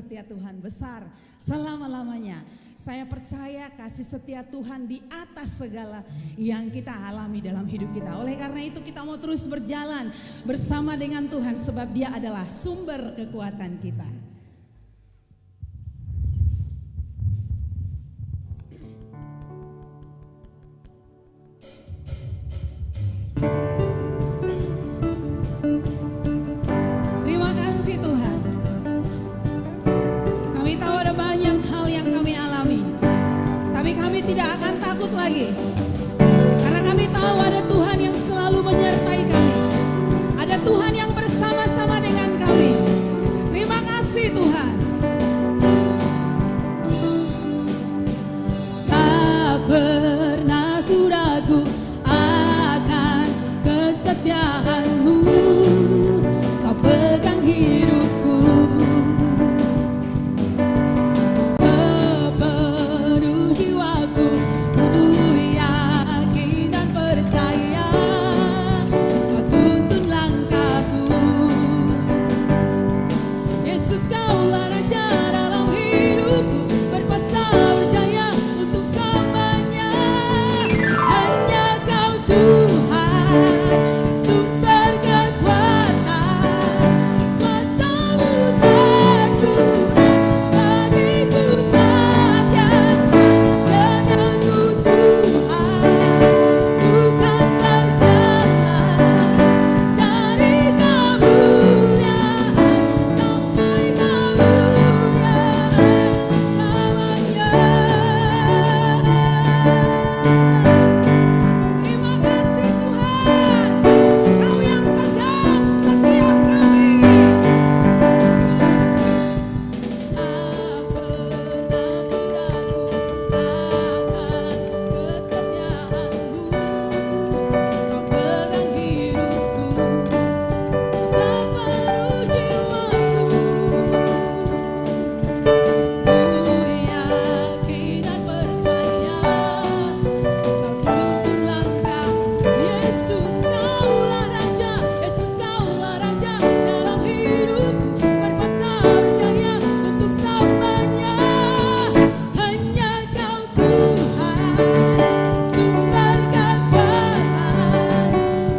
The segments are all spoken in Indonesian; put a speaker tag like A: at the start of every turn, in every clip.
A: setia Tuhan besar selama-lamanya. Saya percaya kasih setia Tuhan di atas segala yang kita alami dalam hidup kita. Oleh karena itu kita mau terus berjalan bersama dengan Tuhan sebab Dia adalah sumber kekuatan kita. Terima kasih Tuhan. Kami tahu ada banyak hal yang kami alami, tapi kami tidak akan takut lagi. Karena kami tahu ada Tuhan yang selalu menyertai kami. Ada Tuhan yang bersama-sama dengan kami. Terima kasih Tuhan. Tak pernah ku ragu akan kesetiaan-Mu. Kau pegang hidupku. Sepenuh jiwaku ku yakin dan percaya. Kau tuntun langkahku. Yesus Kaulah Raja dalam hidupku. Berkuasa berjaya untuk selamanya. Hanya Kau Tuhan, sumber kekuatan. Kuasa-Mu tercurah bagiku senantiasa. Denganmu Tuhan, ku kan berjalan dari kemuliaan sampai kemuliaan selamanya. Terima kasih Tuhan, Kau yang pegang setiap kami. Tak pernah ku ragu akan kesetiaan-Mu. Kau pegang hidupku, sepenuh jiwaku. Ku yakin dan percaya. Kau tuntun langkah. Yesus Kaulah Raja, Yesus Kaulah Raja dalam hidupku. Berkuasa berjaya untuk selamanya. Hanya Kau Tuhan, sumber kekuatan.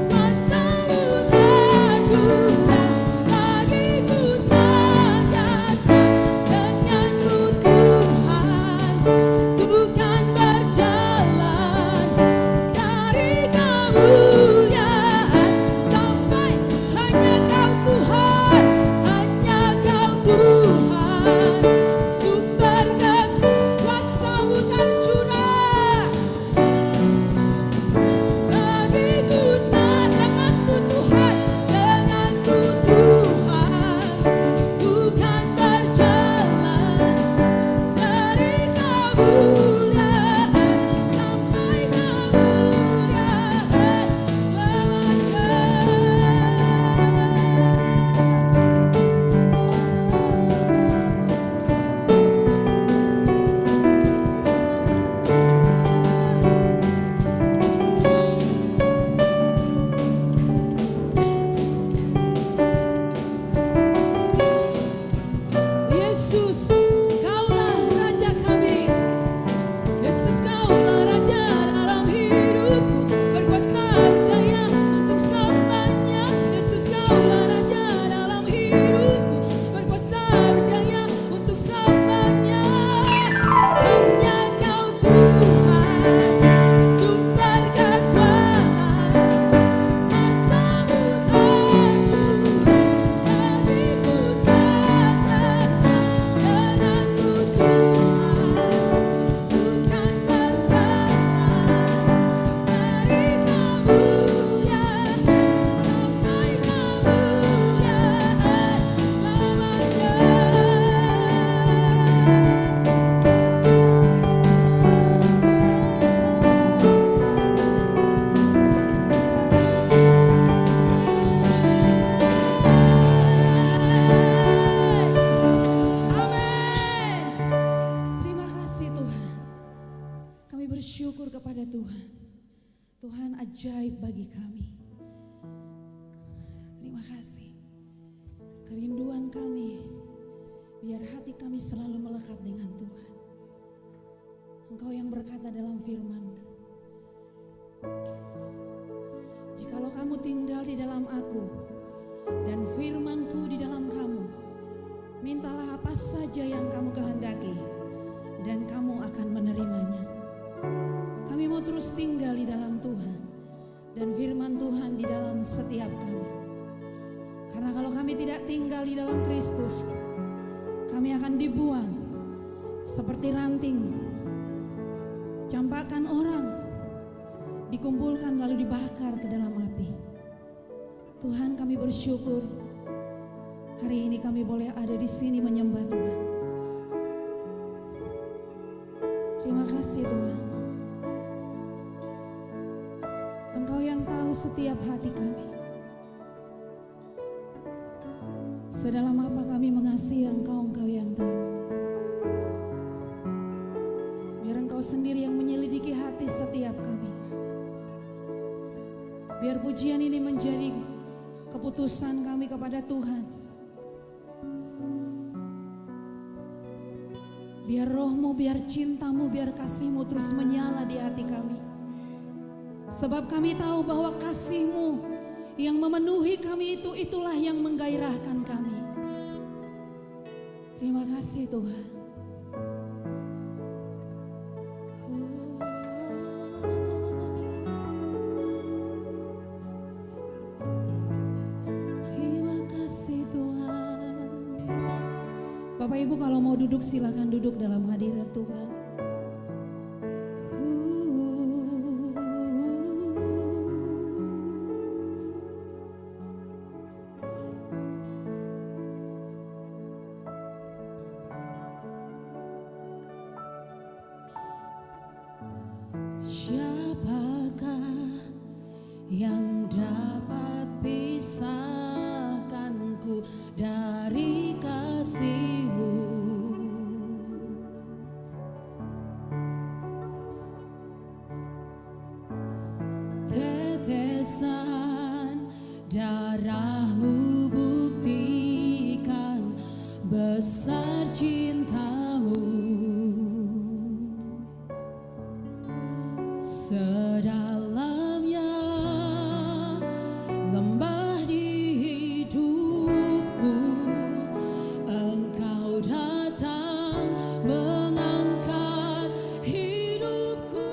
A: Kuasa-Mu tercurah bagiku senantiasa. Denganmu Tuhan, ku kan berjalan dari kemuliaan sampai. Hanya Kau Tuhan, hanya Kau Tuhan, sumber kuasa-Mu tercurah bagiku denganmu Tuhan, denganmu Tuhan, ku kan berjalan dari kemuliaan sampai kemuliaan selamanya. Yesus, Kaulah Raja kami. Yesus Kaulah Raja dalam hidupku. Berkuasa berjaya untuk selamanya. Yesus Kaulah Raja dalam hidupku. Berkuasa berjaya untuk selamanya. Hanya Kau Tuhan, sumber kekuatan. Kuasa-Mu tercurah bagiku senantiasa. Denganmu Tuhan, ku kan berjalan dari kemuliaan sampai kemuliaan selamanya. Amin. Terima kasih Tuhan. Kami bersyukur kepada Tuhan. Tuhan ajaib bagi kami. Terima kasih. Kerinduan kami Biar hati kami selalu melekat dengan Tuhan. Engkau yang berkata dalam firman-Mu, jikalau kamu tinggal di dalam aku dan firman-Ku di dalam kamu, mintalah apa saja yang kamu kehendaki dan kamu akan menerimanya. Kami mau terus tinggal di dalam Tuhan dan firman Tuhan di dalam setiap kami. Karena kalau kami tidak tinggal di dalam Kristus, kami akan dibuang seperti ranting, campakan orang, dikumpulkan lalu dibakar ke dalam api. Tuhan, kami bersyukur hari ini kami boleh ada di sini menyembah Tuhan. Terima kasih Tuhan. Engkau yang tahu setiap hati kami. Sedalam apa kami mengasihi Engkau, Engkau yang tahu. Biar Engkau sendiri yang menyelidiki hati setiap kami. Biar pujian ini menjadi keputusan kami kepada Tuhan. Biar roh-Mu, biar cinta-Mu, biar kasih-Mu terus menyala di hati kami. Sebab kami tahu bahwa kasih-Mu yang memenuhi kami itulah yang menggairahkan kami. Terima kasih Tuhan. Terima kasih Tuhan. Bapak Ibu kalau mau duduk silakan duduk dalam hadirat Tuhan. Siapakah yang dapat pisahkanku dari kasih-Mu? Tetesan darah-Mu buktikan besar cinta-Mu. Sedalamnya lembah di hidupku, Engkau datang mengangkat hidupku.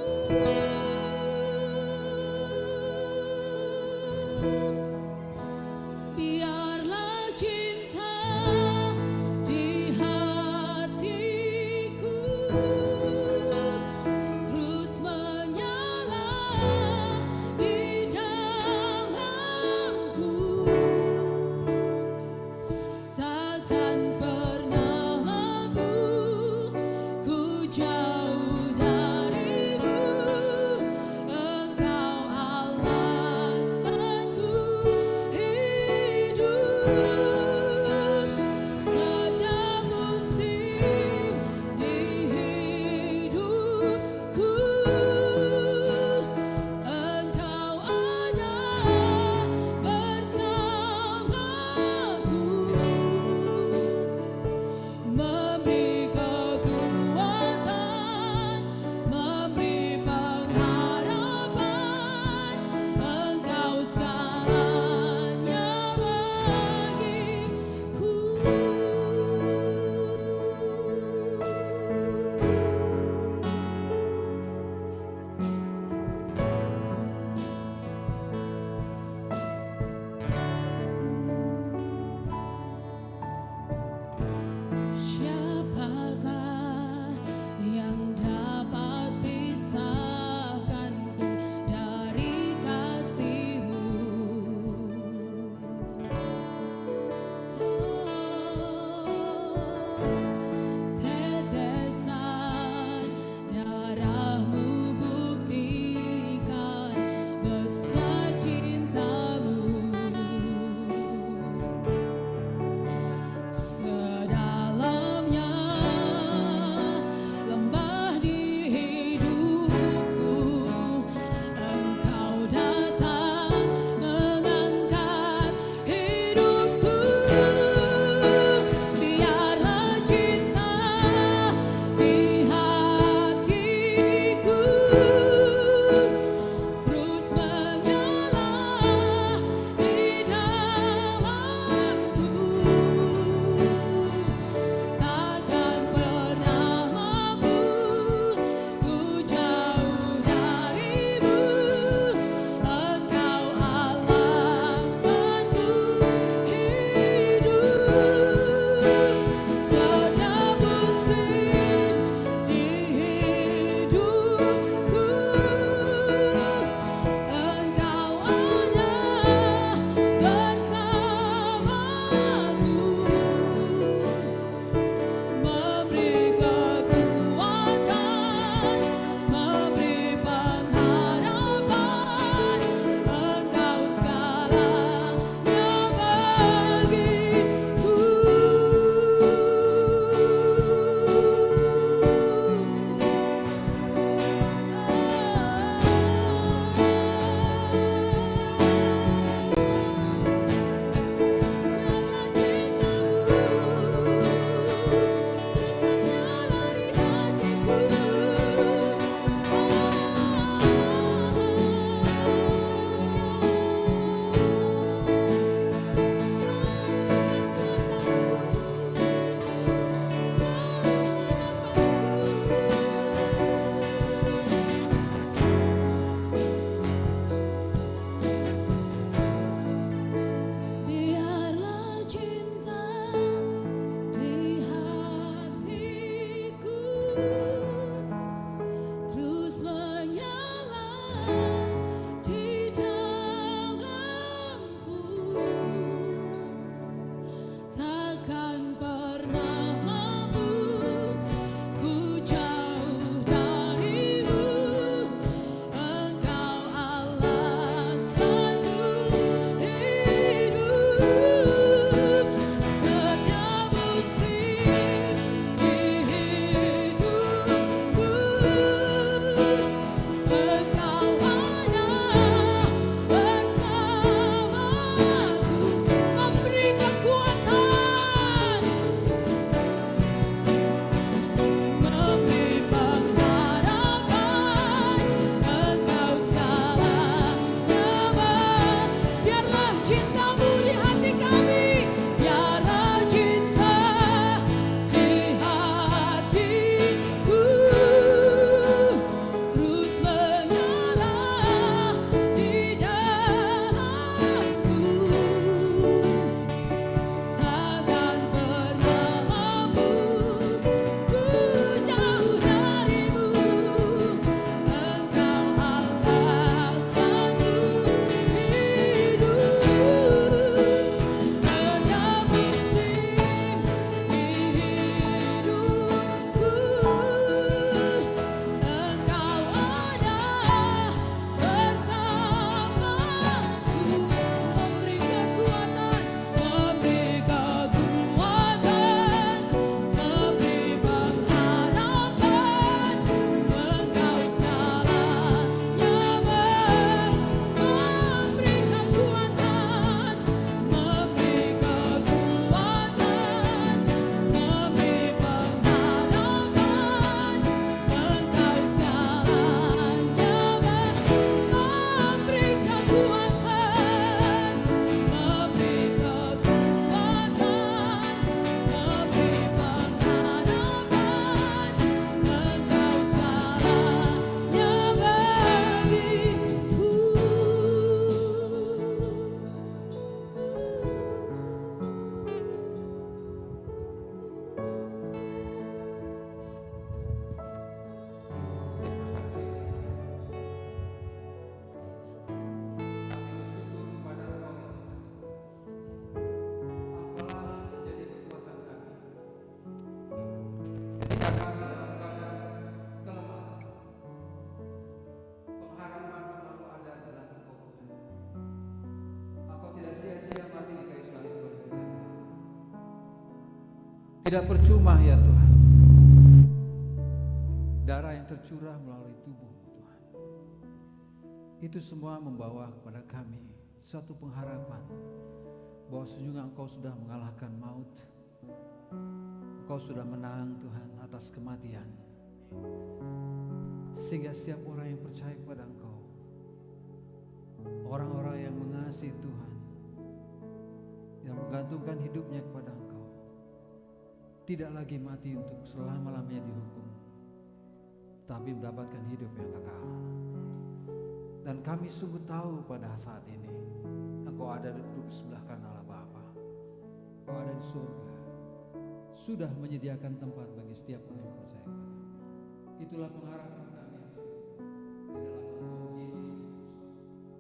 A: Biarlah cinta di hati
B: Tidak percuma ya Tuhan, darah yang tercurah melalui tubuh Tuhan, itu semua membawa kepada kami suatu pengharapan bahwa sesungguhnya Engkau sudah mengalahkan maut. Engkau sudah menang Tuhan atas kematian, sehingga setiap orang yang percaya kepada Engkau, orang-orang yang mengasihi Tuhan, yang menggantungkan hidupnya kepada Engkau, tidak lagi mati untuk selama-lamanya dihukum, tapi mendapatkan hidup yang kekal. Dan kami sungguh tahu pada saat ini Engkau ada duduk di sebelah kanan Allah Bapa. Engkau ada di surga, sudah menyediakan tempat bagi setiap orang yang percaya kepada Engkau. Itulah pengharapan kami di dalam nama Yesus Kristus,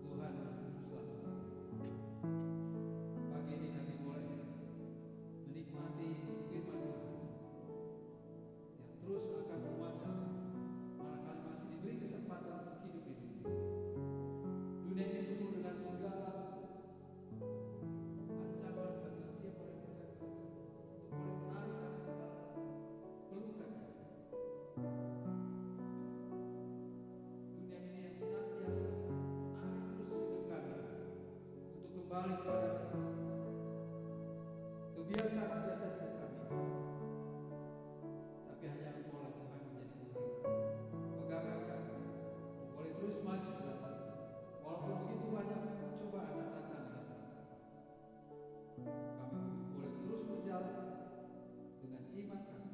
B: Tuhan dan Juru Selamat. Pagi ini kami boleh menikmati firman Tuhan yang terus akan menguatkan, manakala masih diberi kesempatan untuk hidup di dunia. Dunia ini penuh dengan segala ancaman bagi setiap orang yang percaya kepada Tuhan, untuk boleh menarik kami ke dalam pelukan Tuhan. Dunia ini yang senantiasa menarik terus hidup kami untuk kembali kepada kebiasaan-kebiasaan hidup kami. Tapi hanya Engkau lah Tuhan menjadi penarik, pegangan kami untuk boleh terus maju ke depan. Walaupun begitu banyak cobaan dan tantangan, kami boleh terus berjalan dengan iman kami,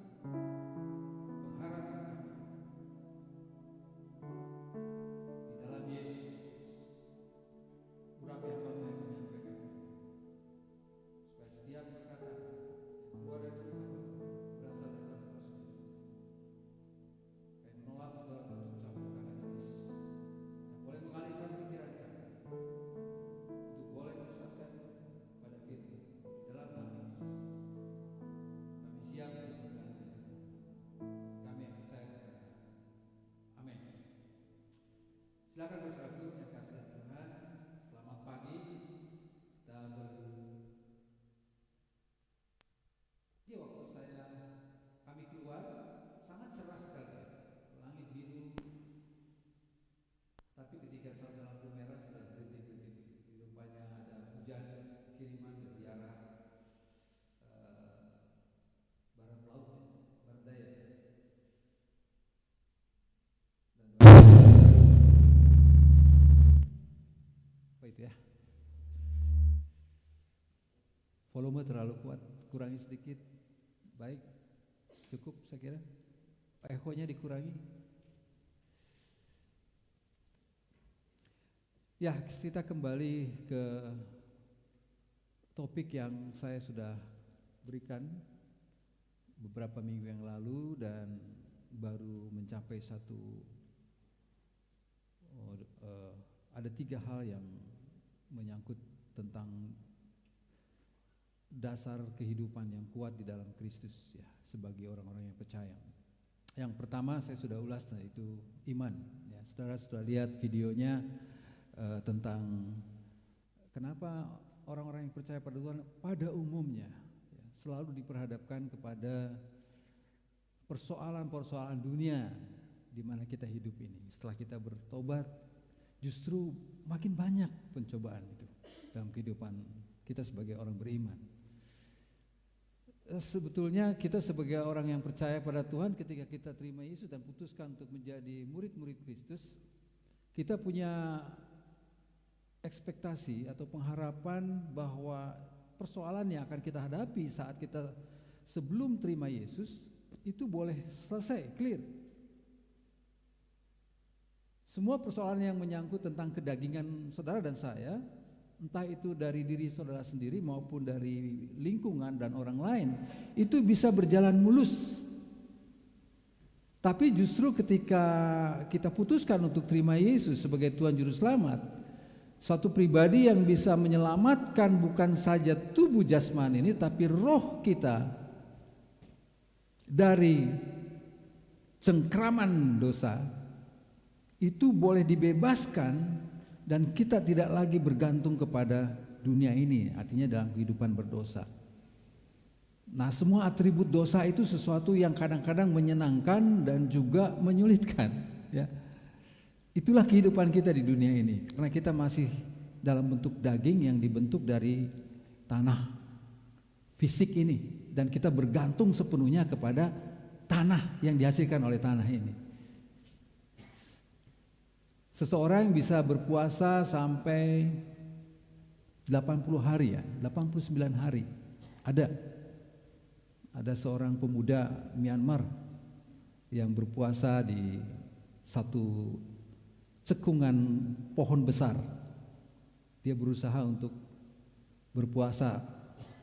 B: pengharapan kami di dalam Yesus Kristus. Berapa yang baru yang menyampaikan ini, supaya setiap perkataan yang keluar dari mulut berasal dari Engkau sendiri, dan menolak segala bentuk campur tangan iblis yang boleh mengalihkan pikiran kami untuk boleh menyesatkan pada firman. Di dalam nama Yesus kami siap untuk mendengarnya. Kami yang percaya kepada Tuhan. Amin. Silakan berserah dulu yang kasih Tuhan. Selamat pagi. Kita di waktu kami keluar sangat cerah sekali, langit biru. Tapi ketika sampai lampu merah sudah berhenti. Rupanya ada hujan kiriman dari arah barat laut, barat daya. Dan apa itu ya? Volume terlalu kuat, kurangi sedikit. Baik, cukup saya kira. Echo-nya dikurangi. Ya, kita kembali ke topik yang saya sudah berikan beberapa minggu yang lalu dan baru mencapai ada 3 hal yang menyangkut tentang dasar kehidupan yang kuat di dalam Kristus ya, sebagai orang-orang yang percaya. Yang pertama saya sudah ulas, itu iman ya. Saudara sudah lihat videonya tentang kenapa orang-orang yang percaya pada Tuhan pada umumnya ya, selalu diperhadapkan kepada persoalan-persoalan dunia di mana kita hidup ini. Setelah kita bertobat, justru makin banyak pencobaan itu dalam kehidupan kita sebagai orang beriman. Sebetulnya kita sebagai orang yang percaya pada Tuhan, ketika kita terima Yesus dan putuskan untuk menjadi murid-murid Kristus, kita punya ekspektasi atau pengharapan bahwa persoalan yang akan kita hadapi saat kita sebelum terima Yesus itu boleh selesai, clear. Semua persoalan yang menyangkut tentang kedagingan saudara dan saya, entah itu dari diri saudara sendiri maupun dari lingkungan dan orang lain, itu bisa berjalan mulus. Tapi justru ketika kita putuskan untuk terima Yesus sebagai Tuhan Juru Selamat, suatu pribadi yang bisa menyelamatkan bukan saja tubuh jasmani ini, tapi roh kita dari cengkraman dosa, itu boleh dibebaskan dan kita tidak lagi bergantung kepada dunia ini, artinya dalam kehidupan berdosa. Nah, semua atribut dosa itu sesuatu yang kadang-kadang menyenangkan dan juga menyulitkan, ya. Itulah kehidupan kita di dunia ini, karena kita masih dalam bentuk daging yang dibentuk dari tanah fisik ini, dan kita bergantung sepenuhnya kepada tanah yang dihasilkan oleh tanah ini. Seseorang bisa berpuasa sampai 80 hari ya, 89 hari. Ada seorang pemuda Myanmar yang berpuasa di satu cekungan pohon besar. Dia berusaha untuk berpuasa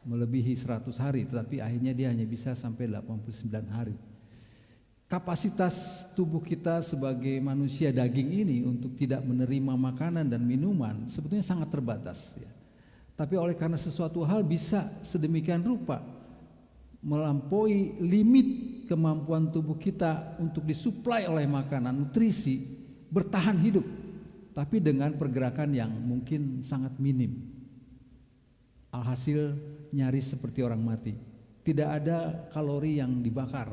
B: melebihi 100 hari, tetapi akhirnya dia hanya bisa sampai 89 hari. Kapasitas tubuh kita sebagai manusia daging ini untuk tidak menerima makanan dan minuman sebetulnya sangat terbatas, ya. Tapi oleh karena sesuatu hal bisa sedemikian rupa melampaui limit kemampuan tubuh kita untuk disuplai oleh makanan, nutrisi, bertahan hidup, tapi dengan pergerakan yang mungkin sangat minim. Alhasil nyaris seperti orang mati. Tidak ada kalori yang dibakar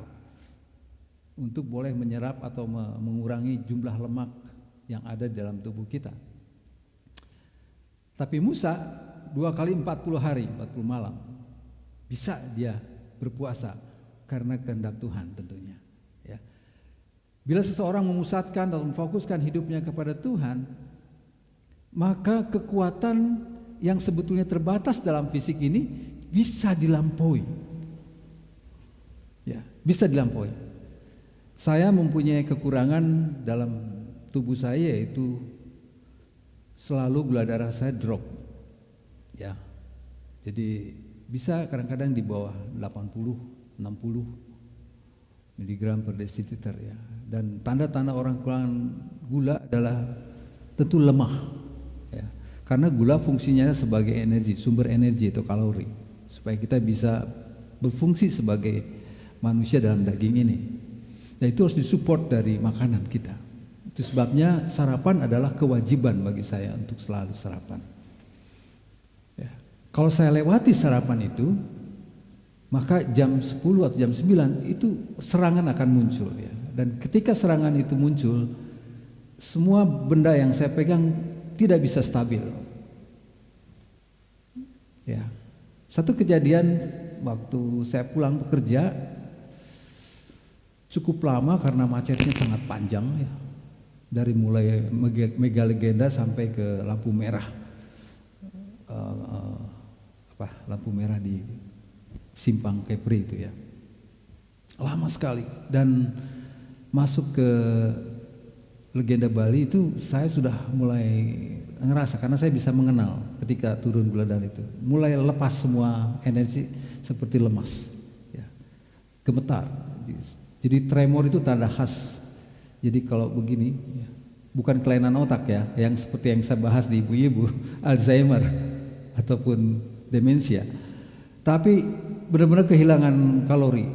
B: untuk boleh menyerap atau mengurangi jumlah lemak yang ada di dalam tubuh kita. Tapi Musa 2 kali 40 hari, 40 malam bisa dia berpuasa karena kehendak Tuhan tentunya, ya. Bila seseorang memusatkan dan memfokuskan hidupnya kepada Tuhan, maka kekuatan yang sebetulnya terbatas dalam fisik ini bisa dilampaui, ya, bisa dilampaui. Saya mempunyai kekurangan dalam tubuh saya, yaitu selalu gula darah saya drop, ya. Jadi bisa kadang-kadang di bawah 80, 60 miligram per desiliter, ya. Dan tanda-tanda orang kekurangan gula adalah tentu lemah, ya. Karena gula fungsinya sebagai energi, sumber energi atau kalori, supaya kita bisa berfungsi sebagai manusia dalam daging ini. Dan itu harus disupport dari makanan kita. Itu sebabnya sarapan adalah kewajiban bagi saya untuk selalu sarapan. Ya. Kalau saya lewati sarapan itu, maka jam 10 atau jam 9 itu serangan akan muncul, ya. Dan ketika serangan itu muncul, semua benda yang saya pegang tidak bisa stabil. Ya. Satu kejadian waktu saya pulang bekerja cukup lama karena macetnya sangat panjang, ya. Dari mulai Mega Legenda sampai ke lampu merah, lampu merah di Simpang Kepri itu, ya. Lama sekali. Dan masuk ke Legenda Bali itu saya sudah mulai ngerasa, karena saya bisa mengenal ketika turun gula darah itu, mulai lepas semua energi seperti lemas, ya. Gemetar. Jadi tremor itu tanda khas. Jadi kalau begini, ya, bukan kelainan otak, ya, yang seperti yang saya bahas di ibu-ibu, Alzheimer ataupun demensia, tapi benar-benar kehilangan kalori.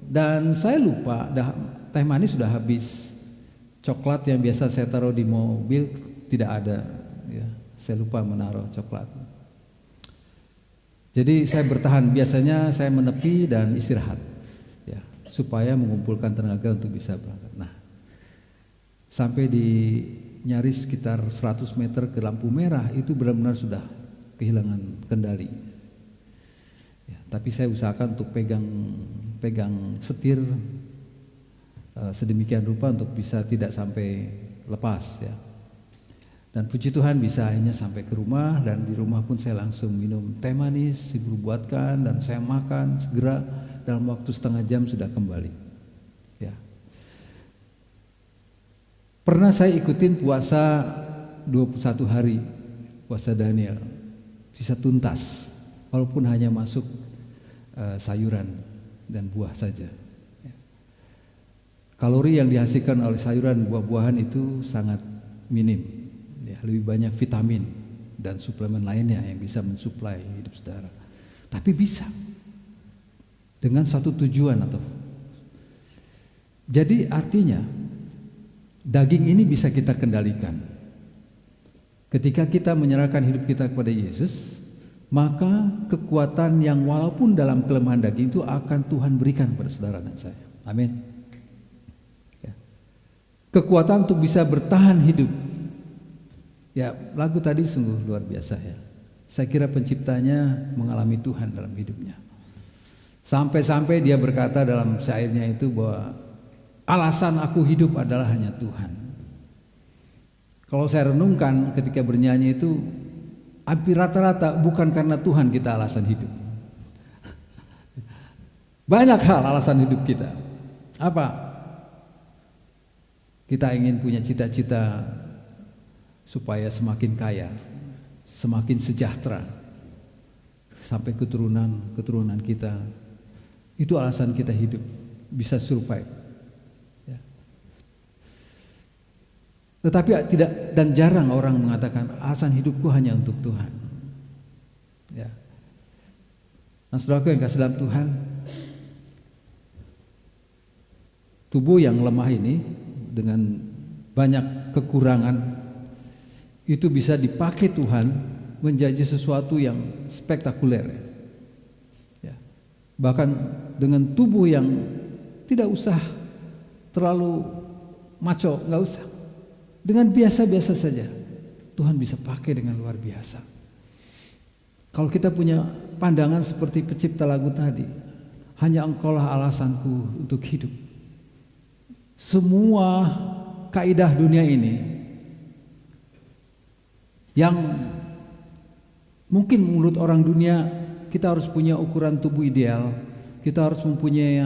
B: Dan saya lupa, teh manis sudah habis, coklat yang biasa saya taruh di mobil tidak ada, ya. Saya lupa menaruh coklat. Jadi saya bertahan, biasanya saya menepi dan istirahat, ya, supaya mengumpulkan tenaga untuk bisa berangkat. Nah, sampai di nyaris sekitar 100 meter ke lampu merah itu benar-benar sudah kehilangan kendali, ya. Tapi saya usahakan untuk pegang setir sedemikian rupa untuk bisa tidak sampai lepas, ya. Dan puji Tuhan bisa akhirnya sampai ke rumah, dan di rumah pun saya langsung minum teh manis, ibu buatkan, dan saya makan segera, dalam waktu setengah jam sudah kembali, ya. Pernah saya ikutin puasa 21 hari, puasa Daniel, bisa tuntas, walaupun hanya masuk sayuran dan buah saja. Kalori yang dihasilkan oleh sayuran buah-buahan itu sangat minim, ya, lebih banyak vitamin dan suplemen lainnya yang bisa mensuplai hidup saudara. Tapi bisa dengan satu tujuan jadi artinya daging ini bisa kita kendalikan. Ketika kita menyerahkan hidup kita kepada Yesus, maka kekuatan yang walaupun dalam kelemahan daging itu akan Tuhan berikan pada saudara dan saya. Amin. Ya. Kekuatan untuk bisa bertahan hidup. Ya, lagu tadi sungguh luar biasa ya. Saya kira penciptanya mengalami Tuhan dalam hidupnya. Sampai-sampai dia berkata dalam syairnya itu bahwa alasan aku hidup adalah hanya Tuhan. Kalau saya renungkan ketika bernyanyi itu, hampir rata-rata bukan karena Tuhan kita alasan hidup. Banyak hal alasan hidup kita. Apa? Kita ingin punya cita-cita supaya semakin kaya, semakin sejahtera, sampai keturunan kita. Itu alasan kita hidup, bisa survive. Ya. Tetapi tidak, dan jarang orang mengatakan alasan hidupku hanya untuk Tuhan. Ya. Nah, saudaraku yang kasih dalam Tuhan, tubuh yang lemah ini dengan banyak kekurangan itu bisa dipakai Tuhan menjadi sesuatu yang spektakuler. Ya. Bahkan dengan tubuh yang tidak usah terlalu maco, nggak usah. Dengan biasa-biasa saja Tuhan bisa pakai dengan luar biasa. Kalau kita punya pandangan seperti pencipta lagu tadi, hanya Engkaulah alasanku untuk hidup. Semua kaidah dunia ini yang mungkin menurut orang dunia kita harus punya ukuran tubuh ideal, kita harus mempunyai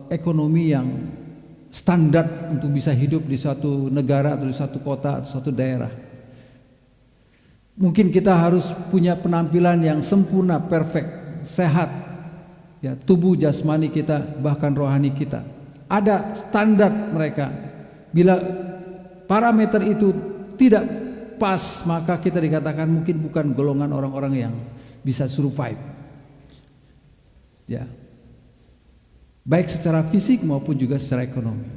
B: ekonomi yang standar untuk bisa hidup di suatu negara atau di suatu kota atau suatu daerah. Mungkin kita harus punya penampilan yang sempurna, perfect, sehat, ya, tubuh jasmani kita bahkan rohani kita. Ada standar mereka. Bila parameter itu tidak pas, maka kita dikatakan mungkin bukan golongan orang-orang yang bisa survive. Ya. Baik secara fisik maupun juga secara ekonomi.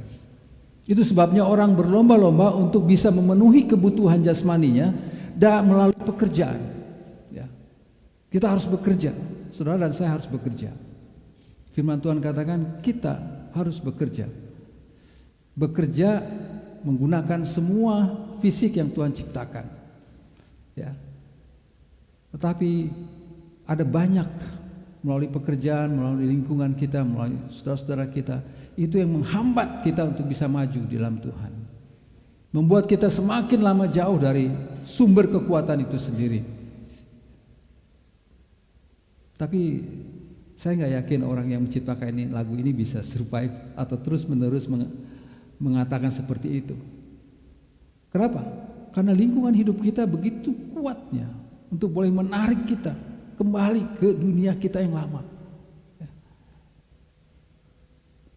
B: Itu sebabnya orang berlomba-lomba untuk bisa memenuhi kebutuhan jasmaninya dan melalui pekerjaan. Ya. Kita harus bekerja, saudara dan saya harus bekerja. Firman Tuhan katakan kita harus bekerja. Bekerja menggunakan semua fisik yang Tuhan ciptakan. Ya. Tetapi ada banyak melalui pekerjaan, melalui lingkungan kita, melalui saudara-saudara kita, itu yang menghambat kita untuk bisa maju di dalam Tuhan. Membuat kita semakin lama jauh dari sumber kekuatan itu sendiri. Tapi saya nggak yakin orang yang menciptakan lagu ini bisa survive atau terus-menerus mengatakan seperti itu. Kenapa? Karena lingkungan hidup kita begitu kuatnya untuk boleh menarik kita kembali ke dunia kita yang lama.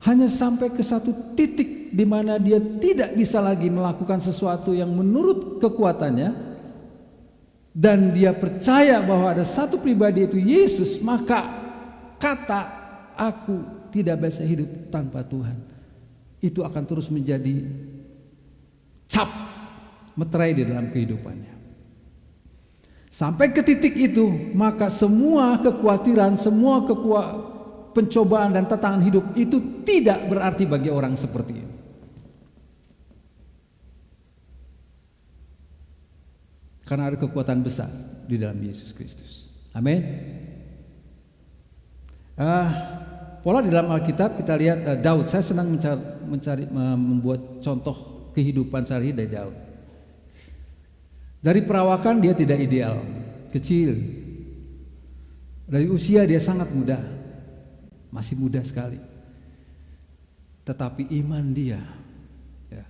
B: Hanya sampai ke satu titik di mana dia tidak bisa lagi melakukan sesuatu yang menurut kekuatannya, dan dia percaya bahwa ada satu pribadi itu Yesus, maka kata aku tidak bisa hidup tanpa Tuhan itu akan terus menjadi cap meterai di dalam kehidupannya. Sampai ke titik itu, maka semua kekhawatiran, semua pencobaan dan tantangan hidup itu tidak berarti bagi orang seperti ini. Karena ada kekuatan besar di dalam Yesus Kristus. Amin. Pola di dalam Alkitab kita lihat Daud. Saya senang membuat contoh kehidupan sehari dari Daud. Dari perawakan dia tidak ideal, kecil. Dari usia dia sangat muda, masih muda sekali. Tetapi iman dia, ya,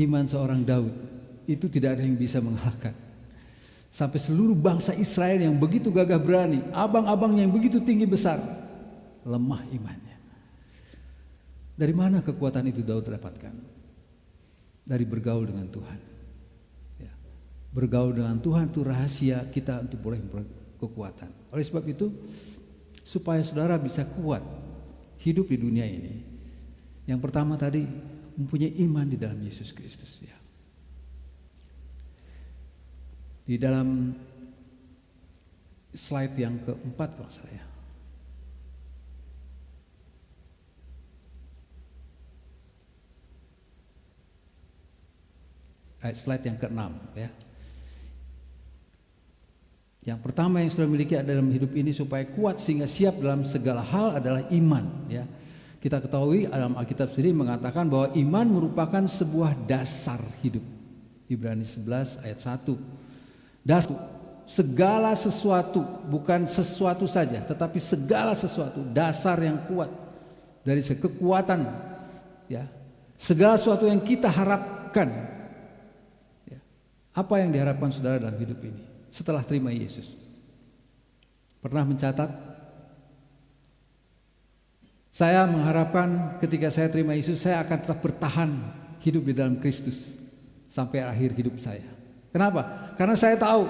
B: iman seorang Daud itu tidak ada yang bisa mengalahkan. Sampai seluruh bangsa Israel yang begitu gagah berani, abang-abang yang begitu tinggi besar, lemah imannya. Dari mana kekuatan itu Daud dapatkan? Dari bergaul dengan Tuhan. Bergaul dengan Tuhan itu rahasia kita untuk boleh berkekuatan. Oleh sebab itu, supaya saudara bisa kuat hidup di dunia ini, yang pertama tadi mempunyai iman di dalam Yesus Kristus. Ya. Di dalam slide yang keempat kalau saya. Slide yang keenam ya. Yang pertama yang sudah miliki dalam hidup ini supaya kuat sehingga siap dalam segala hal adalah iman ya. Kita ketahui dalam Alkitab sendiri mengatakan bahwa iman merupakan sebuah dasar hidup. Ibrani 11 ayat 1. Dasar segala sesuatu, bukan sesuatu saja, tetapi segala sesuatu, dasar yang kuat dari kekuatan ya. Segala sesuatu yang kita harapkan. Ya. Apa yang diharapkan saudara dalam hidup ini? Setelah terima Yesus, pernah mencatat? Saya mengharapkan ketika saya terima Yesus, saya akan tetap bertahan hidup di dalam Kristus sampai akhir hidup saya. Kenapa? Karena saya tahu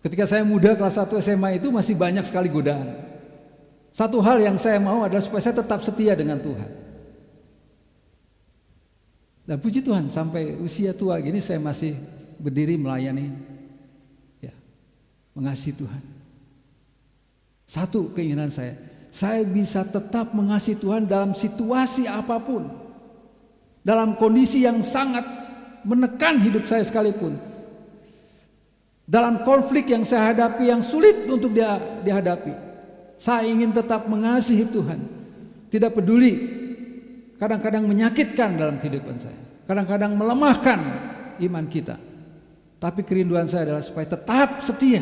B: ketika saya muda kelas 1 SMA itu masih banyak sekali godaan. Satu hal yang saya mau adalah supaya saya tetap setia dengan Tuhan. Dan puji Tuhan sampai usia tua gini saya masih berdiri melayani, mengasihi Tuhan. Satu keinginan saya bisa tetap mengasihi Tuhan dalam situasi apapun, dalam kondisi yang sangat menekan hidup saya sekalipun, dalam konflik yang saya hadapi yang sulit untuk dihadapi. Saya ingin tetap mengasihi Tuhan, tidak peduli kadang-kadang menyakitkan dalam kehidupan saya, kadang-kadang melemahkan iman kita. Tapi kerinduan saya adalah supaya tetap setia.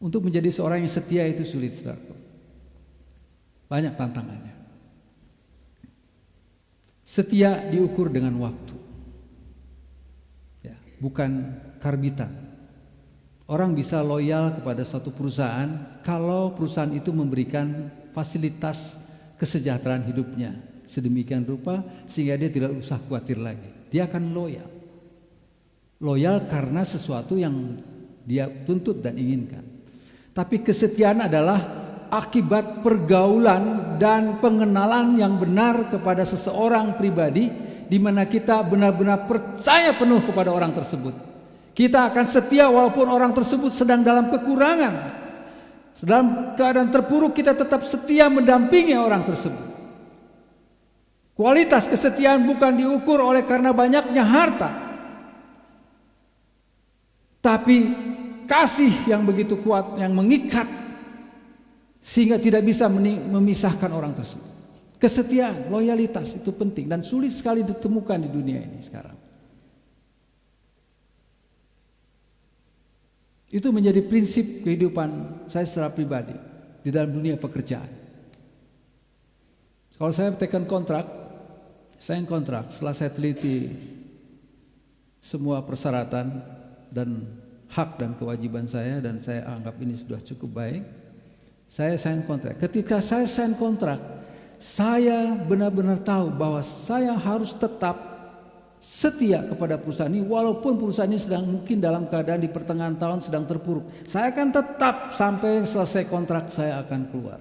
B: Untuk menjadi seorang yang setia itu sulit, saudara. Banyak tantangannya. Setia diukur dengan waktu, ya, bukan karbitan. Orang bisa loyal kepada suatu perusahaan kalau perusahaan itu memberikan fasilitas kesejahteraan hidupnya sedemikian rupa sehingga dia tidak usah khawatir lagi. Dia akan loyal. Loyal karena sesuatu yang dia tuntut dan inginkan. Tapi kesetiaan adalah akibat pergaulan dan pengenalan yang benar kepada seseorang pribadi, di mana kita benar-benar percaya penuh kepada orang tersebut. Kita akan setia walaupun orang tersebut sedang dalam kekurangan, dalam keadaan terpuruk, kita tetap setia mendampingi orang tersebut. Kualitas kesetiaan bukan diukur oleh karena banyaknya harta, tapi kasih yang begitu kuat yang mengikat sehingga tidak bisa memisahkan orang tersebut. Kesetiaan, loyalitas itu penting dan sulit sekali ditemukan di dunia ini sekarang. Itu menjadi prinsip kehidupan saya secara pribadi di dalam dunia pekerjaan. Kalau saya tekan kontrak, setelah saya teliti semua persyaratan dan hak dan kewajiban saya, dan saya anggap ini sudah cukup baik, saya sign kontrak. Ketika saya sign kontrak, saya benar-benar tahu bahwa saya harus tetap setia kepada perusahaan ini, walaupun perusahaan ini sedang mungkin dalam keadaan di pertengahan tahun sedang terpuruk. Saya akan tetap sampai selesai kontrak saya akan keluar.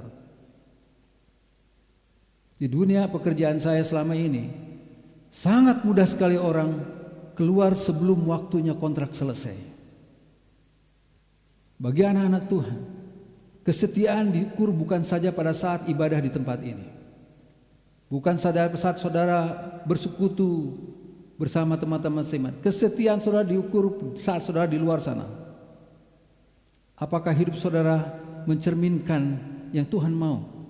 B: Di dunia pekerjaan saya selama ini, sangat mudah sekali orang keluar sebelum waktunya kontrak selesai. Bagi anak-anak Tuhan, kesetiaan diukur bukan saja pada saat ibadah di tempat ini, bukan saja saat saudara bersekutu bersama teman-teman seiman. Kesetiaan saudara diukur saat saudara di luar sana. Apakah hidup saudara mencerminkan yang Tuhan mau?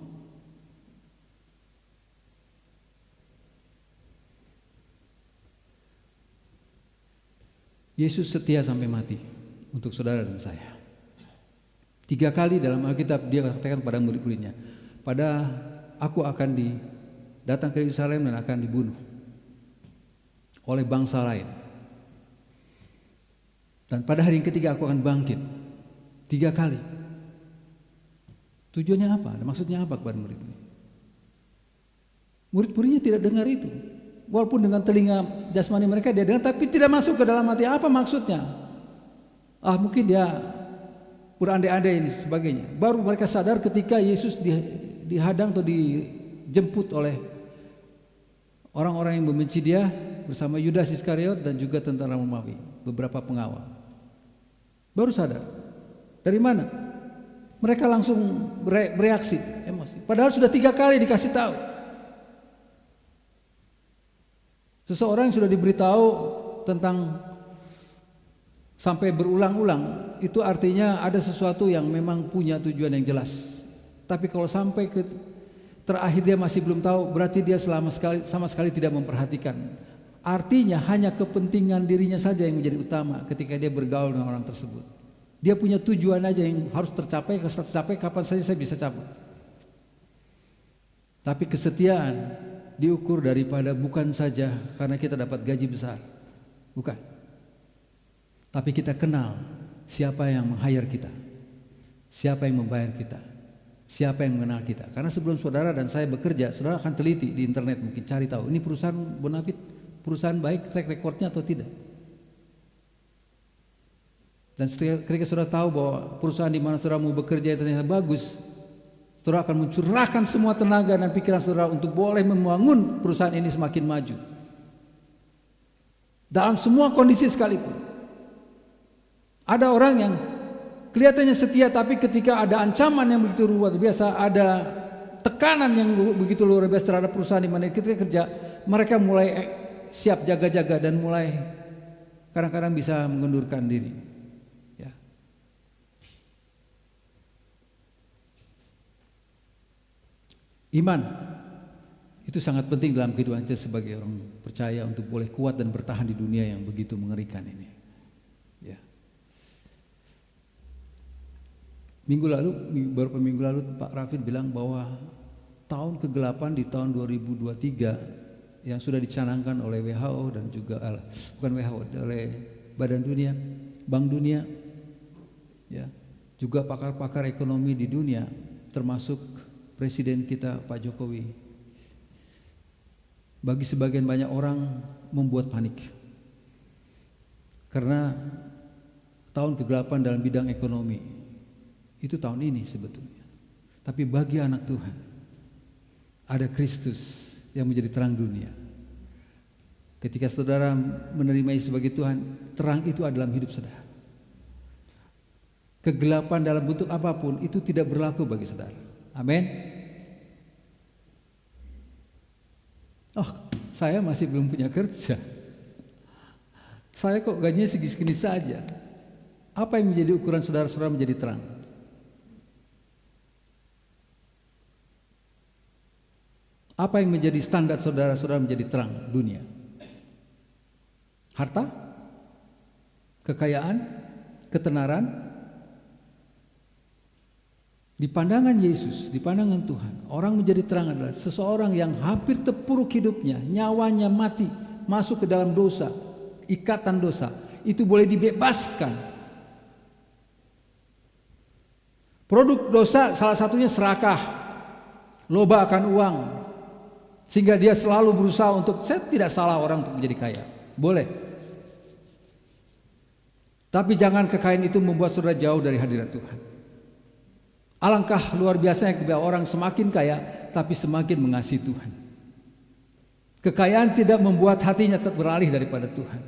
B: Yesus setia sampai mati untuk saudara dan saya. 3 kali dalam Alkitab dia katakan pada murid-muridnya, pada aku akan datang ke Yerusalem dan akan dibunuh oleh bangsa lain. Dan pada hari yang ketiga aku akan bangkit. 3 kali. Tujuannya apa? Maksudnya apa kepada murid-murid? Murid-muridnya tidak dengar itu. Walaupun dengan telinga jasmani mereka dia dengar, tapi tidak masuk ke dalam hati. Apa maksudnya? Mungkin dia berandai-andai ini sebagainya. Baru mereka sadar ketika Yesus dihadang atau dijemput oleh orang-orang yang membenci dia bersama Yudas Iskariot dan juga tentara Romawi, beberapa pengawal. Baru sadar. Dari mana? Mereka langsung bereaksi, emosi. Padahal sudah 3 kali dikasih tahu. Seseorang yang sudah diberitahu tentang sampai berulang-ulang, itu artinya ada sesuatu yang memang punya tujuan yang jelas. Tapi kalau sampai ke terakhir dia masih belum tahu, berarti dia sama sekali tidak memperhatikan. Artinya hanya kepentingan dirinya saja yang menjadi utama ketika dia bergaul dengan orang tersebut. Dia punya tujuan aja yang harus tercapai, kapan saja saya bisa cabut. Tapi kesetiaan diukur daripada bukan saja karena kita dapat gaji besar, bukan. Tapi kita kenal siapa yang meng-hire kita, siapa yang membayar kita, siapa yang mengenal kita. Karena sebelum saudara dan saya bekerja, saudara akan teliti di internet, mungkin cari tahu ini perusahaan bonafit, perusahaan baik, track recordnya atau tidak. Dan ketika saudara tahu bahwa perusahaan di mana saudara mau bekerja ternyata bagus, saudara akan mencurahkan semua tenaga dan pikiran saudara untuk boleh membangun perusahaan ini semakin maju. Dalam semua kondisi sekalipun. Ada orang yang kelihatannya setia, tapi ketika ada ancaman yang begitu luar biasa, ada tekanan yang begitu luar biasa terhadap perusahaan di mana kita kerja, mereka mulai siap jaga-jaga dan mulai kadang-kadang bisa mengundurkan diri. Iman itu sangat penting dalam kehidupan kita sebagai orang percaya untuk boleh kuat dan bertahan di dunia yang begitu mengerikan ini. Ya. Beberapa minggu lalu Pak Rafid bilang bahwa tahun ke-8 di tahun 2023 yang sudah dicanangkan oleh WHO dan juga bukan WHO, oleh Badan Dunia, Bank Dunia, ya, juga pakar-pakar ekonomi di dunia, termasuk Presiden kita Pak Jokowi, bagi sebagian banyak orang membuat panik karena tahun ke-8 dalam bidang ekonomi itu tahun ini sebetulnya. Tapi bagi anak Tuhan ada Kristus yang menjadi terang dunia. Ketika saudara menerima Yesus sebagai Tuhan, terang itu adalah hidup saudara. Kegelapan dalam bentuk apapun itu tidak berlaku bagi saudara. Amin. Oh, saya masih belum punya kerja. Saya kok gajinya segini-segini saja. Apa yang menjadi ukuran saudara-saudara menjadi terang? Apa yang menjadi standar saudara-saudara menjadi terang dunia? Harta? Kekayaan? Ketenaran? Di pandangan Yesus, di pandangan Tuhan, orang menjadi terang adalah seseorang yang hampir terpuruk hidupnya, nyawanya mati, masuk ke dalam dosa, ikatan dosa, itu boleh dibebaskan. Produk dosa salah satunya serakah, loba akan uang, sehingga dia selalu berusaha untuk, saya tidak salah orang untuk menjadi kaya, boleh. Tapi jangan kekayaan itu membuat saudara jauh dari hadirat Tuhan. Alangkah luar biasanya ketika orang semakin kaya tapi semakin mengasihi Tuhan. Kekayaan tidak membuat hatinya beralih daripada Tuhan.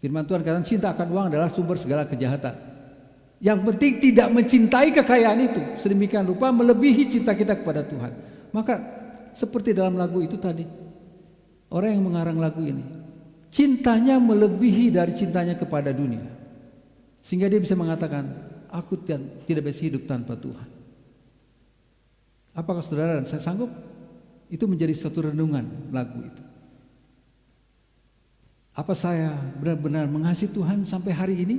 B: Firman Tuhan katakan cinta akan uang adalah sumber segala kejahatan. Yang penting tidak mencintai kekayaan itu sedemikian rupa melebihi cinta kita kepada Tuhan. Maka seperti dalam lagu itu tadi, orang yang mengarang lagu ini, cintanya melebihi dari cintanya kepada dunia. Sehingga dia bisa mengatakan, aku tidak bisa hidup tanpa Tuhan. Apakah saudara dan saya sanggup? Itu menjadi suatu renungan lagu itu. Apa saya benar-benar mengasihi Tuhan sampai hari ini?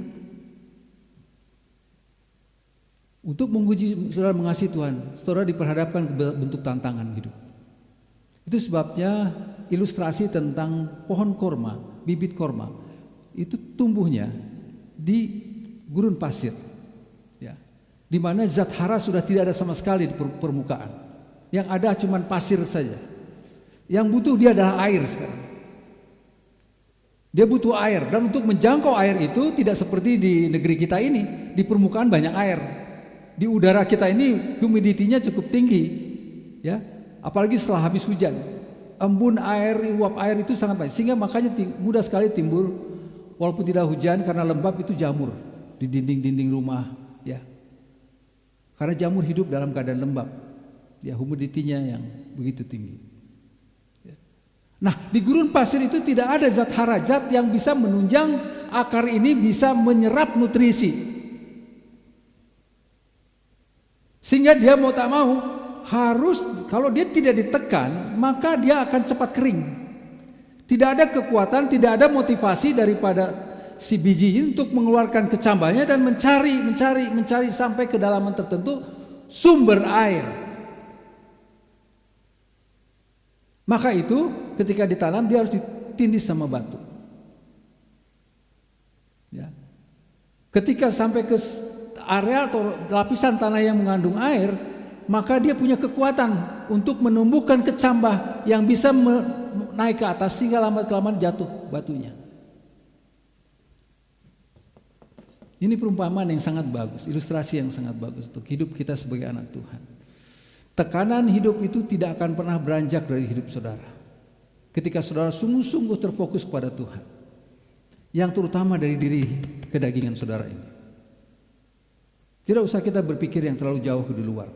B: Untuk menguji saudara mengasihi Tuhan, saudara diperhadapkan ke bentuk tantangan hidup. Itu sebabnya ilustrasi tentang pohon korma, bibit korma, itu tumbuhnya di gurun pasir. Di mana zat hara sudah tidak ada sama sekali di permukaan. Yang ada cuma pasir saja. Yang butuh dia adalah air sekarang. Dia butuh air, dan untuk menjangkau air itu tidak seperti di negeri kita ini, di permukaan banyak air. Di udara kita ini humidity-nya cukup tinggi, ya. Apalagi setelah habis hujan. Embun air, uap air itu sangat banyak, sehingga makanya mudah sekali timbul walaupun tidak hujan karena lembab itu jamur di dinding-dinding rumah, ya. Karena jamur hidup dalam keadaan lembab, ya, humidity-nya yang begitu tinggi. Ya. Nah, di gurun pasir itu tidak ada zat hara, zat yang bisa menunjang akar ini bisa menyerap nutrisi. Sehingga dia mau tak mau harus, kalau dia tidak ditekan, maka dia akan cepat kering. Tidak ada kekuatan, tidak ada motivasi daripada si biji ini untuk mengeluarkan kecambahnya dan mencari sampai kedalaman tertentu sumber air. Maka itu ketika ditanam dia harus ditindis sama batu. Ya. Ketika sampai ke area atau lapisan tanah yang mengandung air, maka dia punya kekuatan untuk menumbuhkan kecambah yang bisa naik ke atas sehingga lambat-kelamaan jatuh batunya. Ini perumpamaan yang sangat bagus, ilustrasi yang sangat bagus untuk hidup kita sebagai anak Tuhan. Tekanan hidup itu tidak akan pernah beranjak dari hidup saudara. Ketika saudara sungguh-sungguh terfokus kepada Tuhan, yang terutama dari diri kedagingan saudara ini. Tidak usah kita berpikir yang terlalu jauh di luar.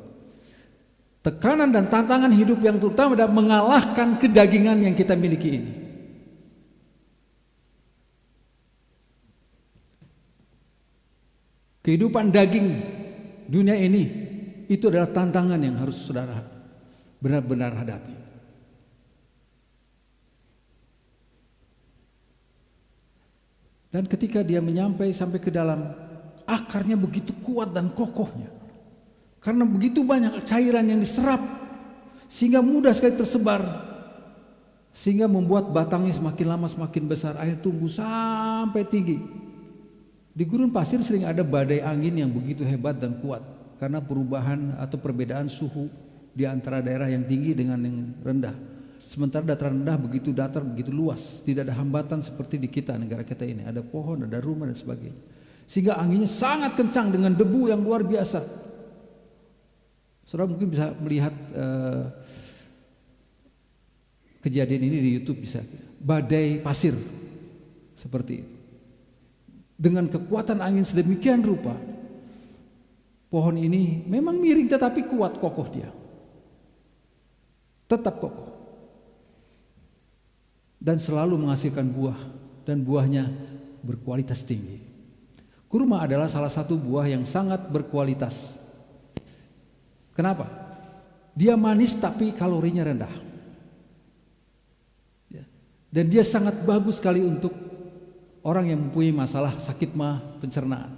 B: Tekanan dan tantangan hidup yang terutama adalah mengalahkan kedagingan yang kita miliki ini. Kehidupan daging dunia ini itu adalah tantangan yang harus saudara benar-benar hadapi. Dan ketika dia sampai ke dalam, akarnya begitu kuat dan kokohnya. Karena begitu banyak cairan yang diserap sehingga mudah sekali tersebar, sehingga membuat batangnya semakin lama semakin besar, air tumbuh sampai tinggi. Di gurun pasir sering ada badai angin yang begitu hebat dan kuat karena perubahan atau perbedaan suhu di antara daerah yang tinggi dengan yang rendah. Sementara dataran rendah begitu datar, begitu luas, tidak ada hambatan seperti di kita, negara kita ini. Ada pohon, ada rumah dan sebagainya. Sehingga anginnya sangat kencang dengan debu yang luar biasa. Saudara mungkin bisa melihat kejadian ini di YouTube, bisa. Badai pasir seperti itu. Dengan kekuatan angin sedemikian rupa, pohon ini memang miring tetapi kuat kokoh dia. Tetap kokoh. Dan selalu menghasilkan buah, dan buahnya berkualitas tinggi. Kurma adalah salah satu buah yang sangat berkualitas. Kenapa? Dia manis tapi kalorinya rendah. Dan dia sangat bagus sekali untuk orang yang mempunyai masalah sakit pencernaan.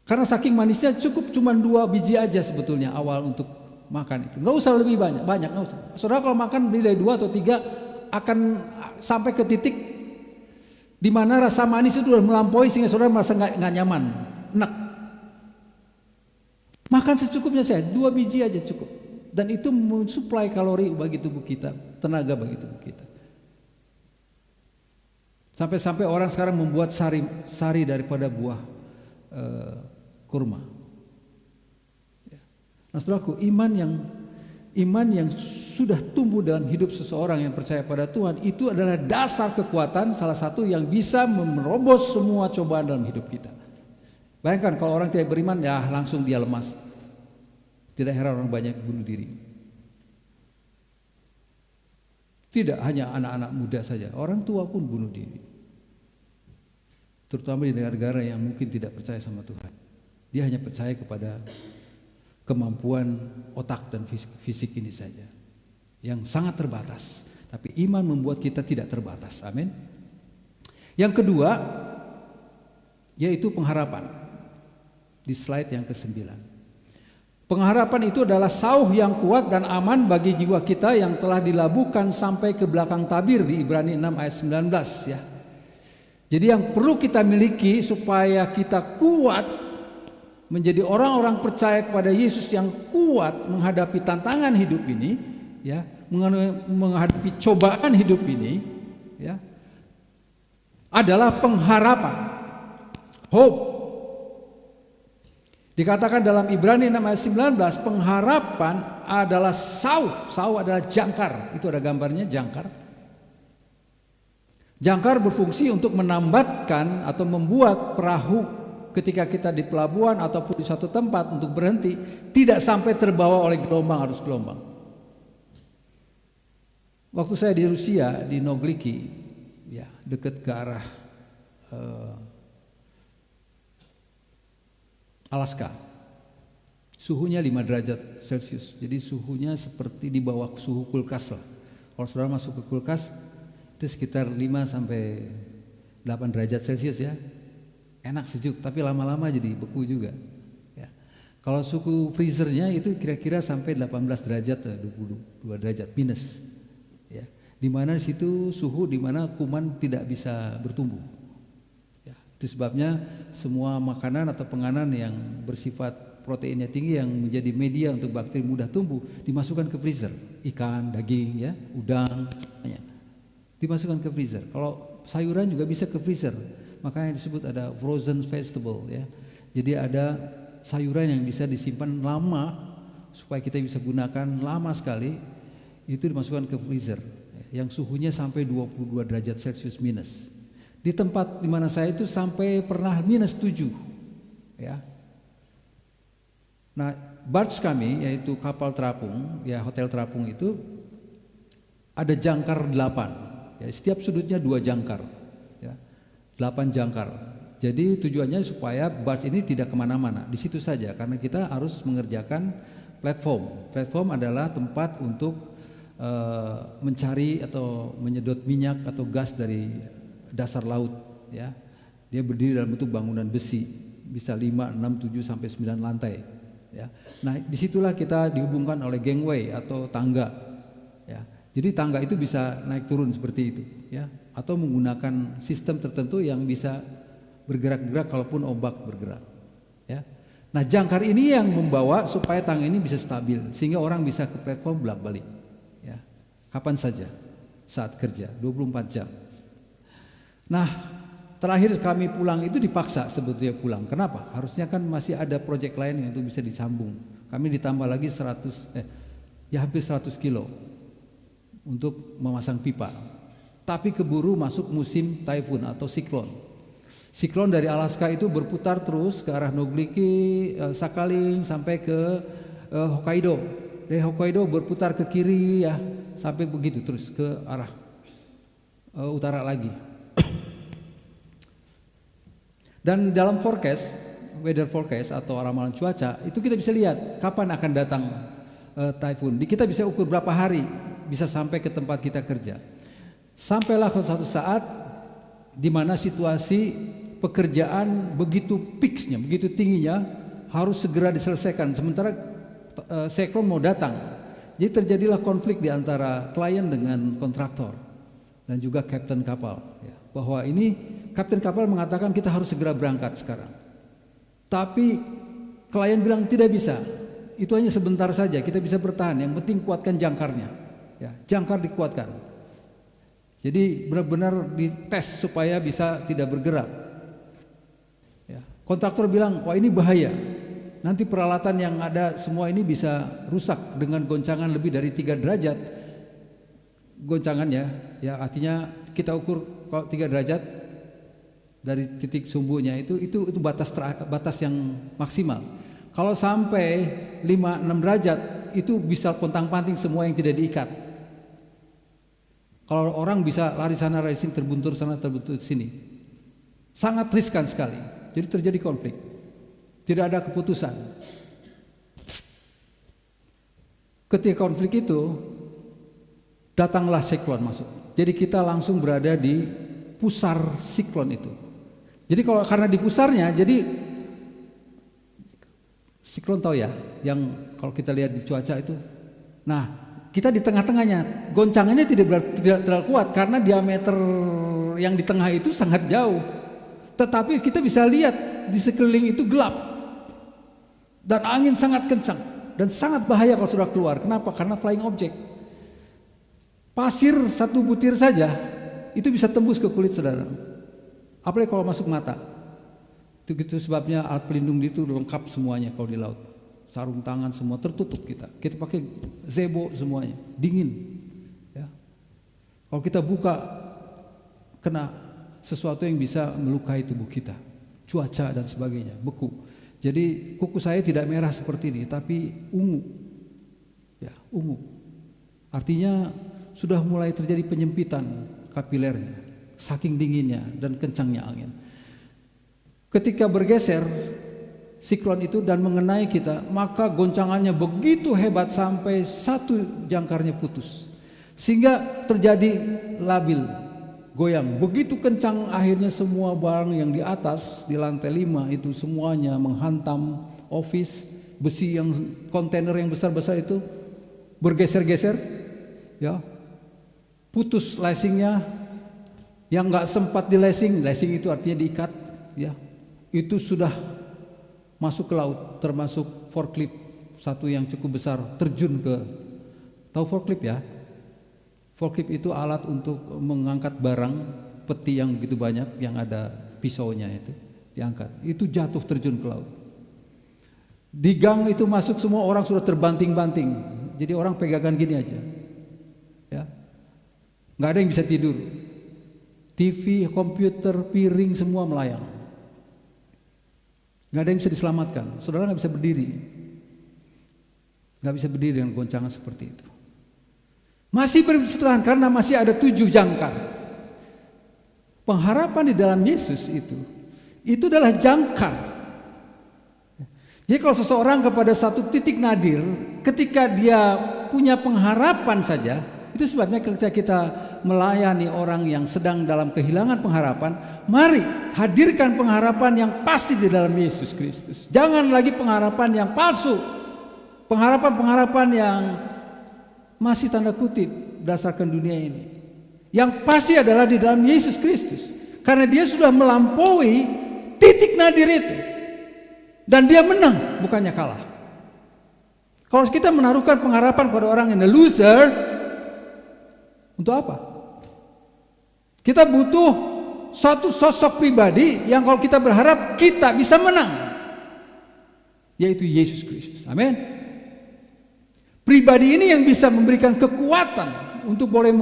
B: Karena saking manisnya cukup cuma 2 biji aja sebetulnya awal untuk makan itu. Nggak usah lebih banyak nggak usah. Saudara kalau makan lebih dari 2 atau 3 akan sampai ke titik di mana rasa manis itu sudah melampaui sehingga saudara merasa nggak nyaman, enak. Makan secukupnya saja, 2 biji aja cukup. Dan itu mensuplai kalori bagi tubuh kita, tenaga bagi tubuh kita. Sampai-sampai orang sekarang membuat sari daripada buah kurma. Nah, saudaraku, iman yang sudah tumbuh dalam hidup seseorang yang percaya pada Tuhan itu adalah dasar kekuatan, salah satu yang bisa menerobos semua cobaan dalam hidup kita. Bayangkan kalau orang tidak beriman, ya langsung dia lemas. Tidak heran orang banyak bunuh diri. Tidak hanya anak-anak muda saja, orang tua pun bunuh diri. Terutama di negara-negara yang mungkin tidak percaya sama Tuhan. Dia hanya percaya kepada kemampuan otak dan fisik ini saja, yang sangat terbatas. Tapi iman membuat kita tidak terbatas. Amin. Yang kedua, yaitu pengharapan. Di slide yang ke-9. Pengharapan itu adalah sauh yang kuat dan aman bagi jiwa kita yang telah dilabuhkan sampai ke belakang tabir di Ibrani 6 ayat 19 ya. Jadi yang perlu kita miliki supaya kita kuat menjadi orang-orang percaya kepada Yesus yang kuat menghadapi tantangan hidup ini, ya, menghadapi cobaan hidup ini, ya, adalah pengharapan, hope. Dikatakan dalam Ibrani 6 ayat 19, pengharapan adalah sauh adalah jangkar, itu ada gambarnya jangkar. Jangkar berfungsi untuk menambatkan atau membuat perahu ketika kita di pelabuhan ataupun di suatu tempat untuk berhenti tidak sampai terbawa oleh gelombang, arus gelombang. Waktu saya di Rusia, di Nogliki, ya dekat ke arah Alaska, suhunya 5 derajat Celcius, jadi suhunya seperti di bawah suhu kulkas lah. Kalau saudara masuk ke kulkas itu sekitar 5 sampai 8 derajat Celcius ya, enak sejuk, tapi lama-lama jadi beku juga. Ya. Kalau suhu freezernya itu kira-kira sampai 18 derajat, 22 derajat minus. Ya. Di mana di situ suhu di mana kuman tidak bisa bertumbuh. Ya. Itu sebabnya semua makanan atau penganan yang bersifat proteinnya tinggi yang menjadi media untuk bakteri mudah tumbuh dimasukkan ke freezer. Ikan, daging, ya, udang, ya. Dimasukkan ke freezer. Kalau sayuran juga bisa ke freezer. Makanya disebut ada frozen vegetable ya. Jadi ada sayuran yang bisa disimpan lama supaya kita bisa gunakan lama sekali, itu dimasukkan ke freezer yang suhunya sampai 22 derajat Celcius minus. Di tempat di mana saya itu sampai pernah minus 7 ya. Nah, barge kami yaitu kapal terapung ya, hotel terapung itu ada jangkar 8 ya, setiap sudutnya 2 jangkar ya, 8 jangkar. Jadi tujuannya supaya barge ini tidak kemana-mana, di situ saja, karena kita harus mengerjakan platform. Platform adalah tempat untuk mencari atau menyedot minyak atau gas dari dasar laut ya. Dia berdiri dalam bentuk bangunan besi, bisa 5, 6, 7 sampai 9 lantai ya. Nah, disitulah kita dihubungkan oleh gangway atau tangga ya. Jadi tangga itu bisa naik turun seperti itu ya, atau menggunakan sistem tertentu yang bisa bergerak-gerak kalaupun ombak bergerak ya. Nah, jangkar ini yang membawa supaya tangga ini bisa stabil sehingga orang bisa ke platform bolak-balik ya. Kapan saja saat kerja 24 jam. Nah, terakhir kami pulang itu dipaksa sebetulnya pulang. Kenapa? Harusnya kan masih ada proyek lain yang itu bisa disambung. Kami ditambah lagi hampir 100 kilo untuk memasang pipa. Tapi keburu masuk musim typhoon atau siklon. Siklon dari Alaska itu berputar terus ke arah Nogliki, Sakhalin sampai ke Hokkaido. Dari Hokkaido berputar ke kiri ya, sampai begitu terus ke arah utara lagi. Dan dalam forecast, weather forecast atau ramalan cuaca itu kita bisa lihat kapan akan datang typhoon. Kita bisa ukur berapa hari bisa sampai ke tempat kita kerja. Sampailah ke suatu saat di mana situasi pekerjaan begitu peaksnya, begitu tingginya, harus segera diselesaikan. Sementara siklon mau datang. Jadi terjadilah konflik di antara klien dengan kontraktor dan juga kapten kapal. Ya, bahwa ini kapten kapal mengatakan kita harus segera berangkat sekarang. Tapi klien bilang tidak bisa. Itu hanya sebentar saja, kita bisa bertahan. Yang penting kuatkan jangkarnya. Ya, jangkar dikuatkan. Jadi benar-benar dites supaya bisa tidak bergerak. Ya, kontraktor bilang, wah ini bahaya. Nanti peralatan yang ada semua ini bisa rusak dengan goncangan lebih dari 3 derajat. Goncangannya, ya artinya kita ukur kalau 3 derajat dari titik sumbunya itu batas yang maksimal. Kalau sampai 5-6 derajat itu bisa pontang-panting semua yang tidak diikat. Kalau orang bisa lari sana lari sini, terbuntur sana terbuntur sini, sangat riskan sekali. Jadi terjadi konflik, tidak ada keputusan. Ketika konflik itu datanglah siklon masuk. Jadi kita langsung berada di pusar siklon itu. Jadi kalau karena di pusarnya, jadi siklon tahu ya, yang kalau kita lihat di cuaca itu. Nah, kita di tengah-tengahnya, goncangannya tidak terlalu kuat karena diameter yang di tengah itu sangat jauh. Tetapi kita bisa lihat di sekeliling itu gelap dan angin sangat kencang dan sangat bahaya kalau sudah keluar. Kenapa? Karena flying object. Pasir satu butir saja itu bisa tembus ke kulit saudara. Apalagi kalau masuk mata. Itu sebabnya alat pelindung itu lengkap semuanya kalau di laut. Sarung tangan semua tertutup kita. Kita pakai zebo semuanya, dingin. Ya. Kalau kita buka kena sesuatu yang bisa melukai tubuh kita, cuaca dan sebagainya, beku. Jadi kuku saya tidak merah seperti ini, tapi ungu, ya ungu. Artinya sudah mulai terjadi penyempitan kapilernya, saking dinginnya dan kencangnya angin. Ketika bergeser siklon itu dan mengenai kita, maka goncangannya begitu hebat sampai satu jangkarnya putus, sehingga terjadi labil, goyang. Begitu kencang, akhirnya semua barang yang di atas, di lantai 5 itu semuanya menghantam office, besi yang kontainer yang besar-besar itu bergeser-geser, ya, putus lashingnya. Yang nggak sempat di lashing itu artinya diikat, ya, itu sudah masuk ke laut, termasuk forklift satu yang cukup besar terjun ke, tahu forklift ya? Forklift itu alat untuk mengangkat barang, peti yang begitu banyak yang ada pisaunya itu diangkat, itu jatuh terjun ke laut. Di gang itu masuk semua orang sudah terbanting-banting, jadi orang pegangan gini aja, ya, nggak ada yang bisa tidur. TV, komputer, piring semua melayang. Nggak ada yang bisa diselamatkan. Saudara nggak bisa berdiri. Nggak bisa berdiri dengan goncangan seperti itu. Masih bertahan karena masih ada 7 jangkar. Pengharapan di dalam Yesus itu adalah jangkar. Jadi kalau seseorang kepada satu titik nadir, ketika dia punya pengharapan saja, itu sebabnya ketika kita melayani orang yang sedang dalam kehilangan pengharapan, mari hadirkan pengharapan yang pasti di dalam Yesus Kristus. Jangan lagi pengharapan yang palsu, pengharapan-pengharapan yang masih tanda kutip berdasarkan dunia ini. Yang pasti adalah di dalam Yesus Kristus, karena dia sudah melampaui titik nadir itu dan dia menang, bukannya kalah. Kalau kita menaruhkan pengharapan pada orang yang loser, untuk apa? Kita butuh suatu sosok pribadi yang kalau kita berharap kita bisa menang, yaitu Yesus Kristus. Amin. Pribadi ini yang bisa memberikan kekuatan untuk boleh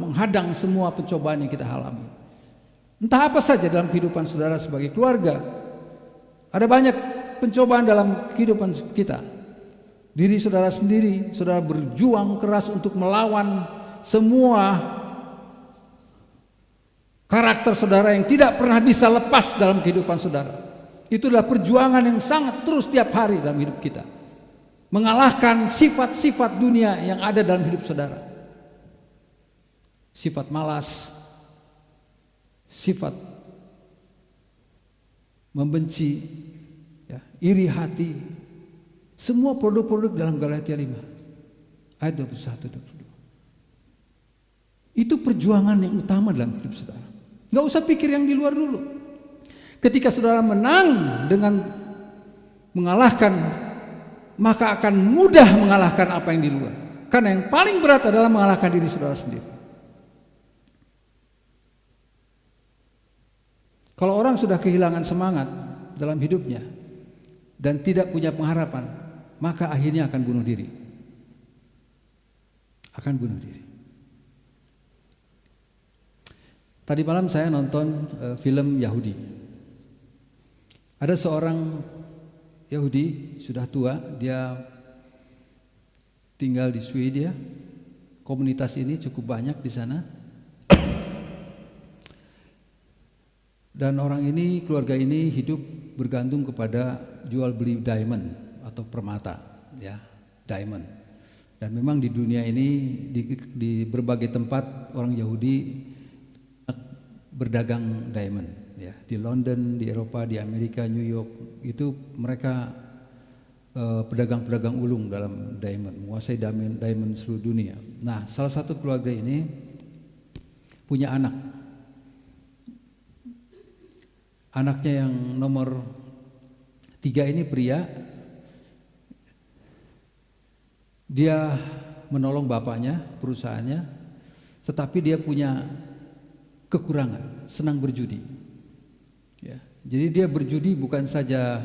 B: menghadang semua pencobaan yang kita alami. Entah apa saja dalam kehidupan saudara sebagai keluarga. Ada banyak pencobaan dalam kehidupan kita. Diri saudara sendiri, saudara berjuang keras untuk melawan semua karakter saudara yang tidak pernah bisa lepas dalam kehidupan saudara. Itulah perjuangan yang sangat terus tiap hari dalam hidup kita, mengalahkan sifat-sifat dunia yang ada dalam hidup saudara. Sifat malas, sifat membenci, ya, iri hati, semua produk-produk dalam Galatia 5 ayat 21-22. Itu perjuangan yang utama dalam hidup saudara. Gak usah pikir yang di luar dulu. Ketika saudara menang dengan mengalahkan, maka akan mudah mengalahkan apa yang di luar. Karena yang paling berat adalah mengalahkan diri saudara sendiri. Kalau orang sudah kehilangan semangat dalam hidupnya dan tidak punya pengharapan, maka akhirnya akan bunuh diri. Akan bunuh diri. Tadi malam saya nonton film Yahudi. Ada seorang Yahudi sudah tua, dia tinggal di Swedia. Komunitas ini cukup banyak di sana. Dan orang ini, keluarga ini hidup bergantung kepada jual beli diamond atau permata, ya, diamond. Dan memang di dunia ini di berbagai tempat orang Yahudi berdagang diamond, ya, di London, di Eropa, di Amerika, New York, itu mereka pedagang-pedagang ulung dalam diamond, menguasai diamond seluruh dunia. Nah, salah satu keluarga ini punya anak. Anaknya yang nomor 3 ini pria, dia menolong bapaknya, perusahaannya, tetapi dia punya kekurangan, senang berjudi. Ya, jadi dia berjudi bukan saja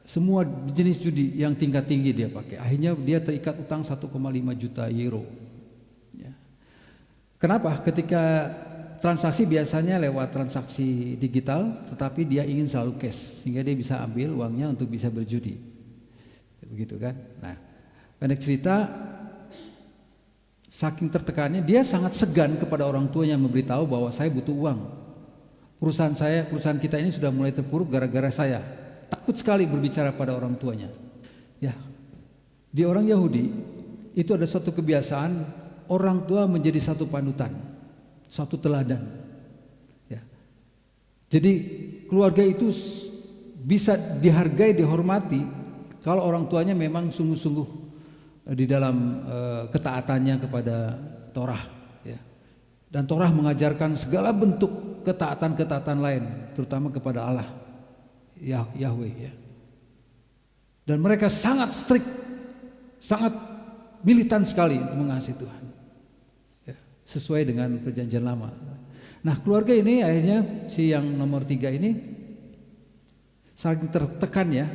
B: semua jenis judi yang tingkat tinggi dia pakai. Akhirnya dia terikat utang 1,5 juta euro. Ya. Kenapa? Ketika transaksi biasanya lewat transaksi digital, tetapi dia ingin selalu cash sehingga dia bisa ambil uangnya untuk bisa berjudi. Begitu kan? Nah, pendek cerita, saking tertekannya dia sangat segan kepada orang tuanya memberitahu bahwa saya butuh uang. Perusahaan kita ini sudah mulai terpuruk gara-gara saya. Takut sekali berbicara pada orang tuanya. Ya, di orang Yahudi itu ada suatu kebiasaan orang tua menjadi satu panutan, satu teladan. Ya. Jadi keluarga itu bisa dihargai, dihormati kalau orang tuanya memang sungguh-sungguh di dalam ketaatannya kepada Torah. Ya. Dan Torah mengajarkan segala bentuk ketaatan-ketaatan lain, terutama kepada Allah, Yahweh. Ya. Dan mereka sangat strict, sangat militan sekali mengasihi Tuhan. Ya, sesuai dengan perjanjian lama. Nah, keluarga ini akhirnya si yang nomor 3 ini saling tertekan ya.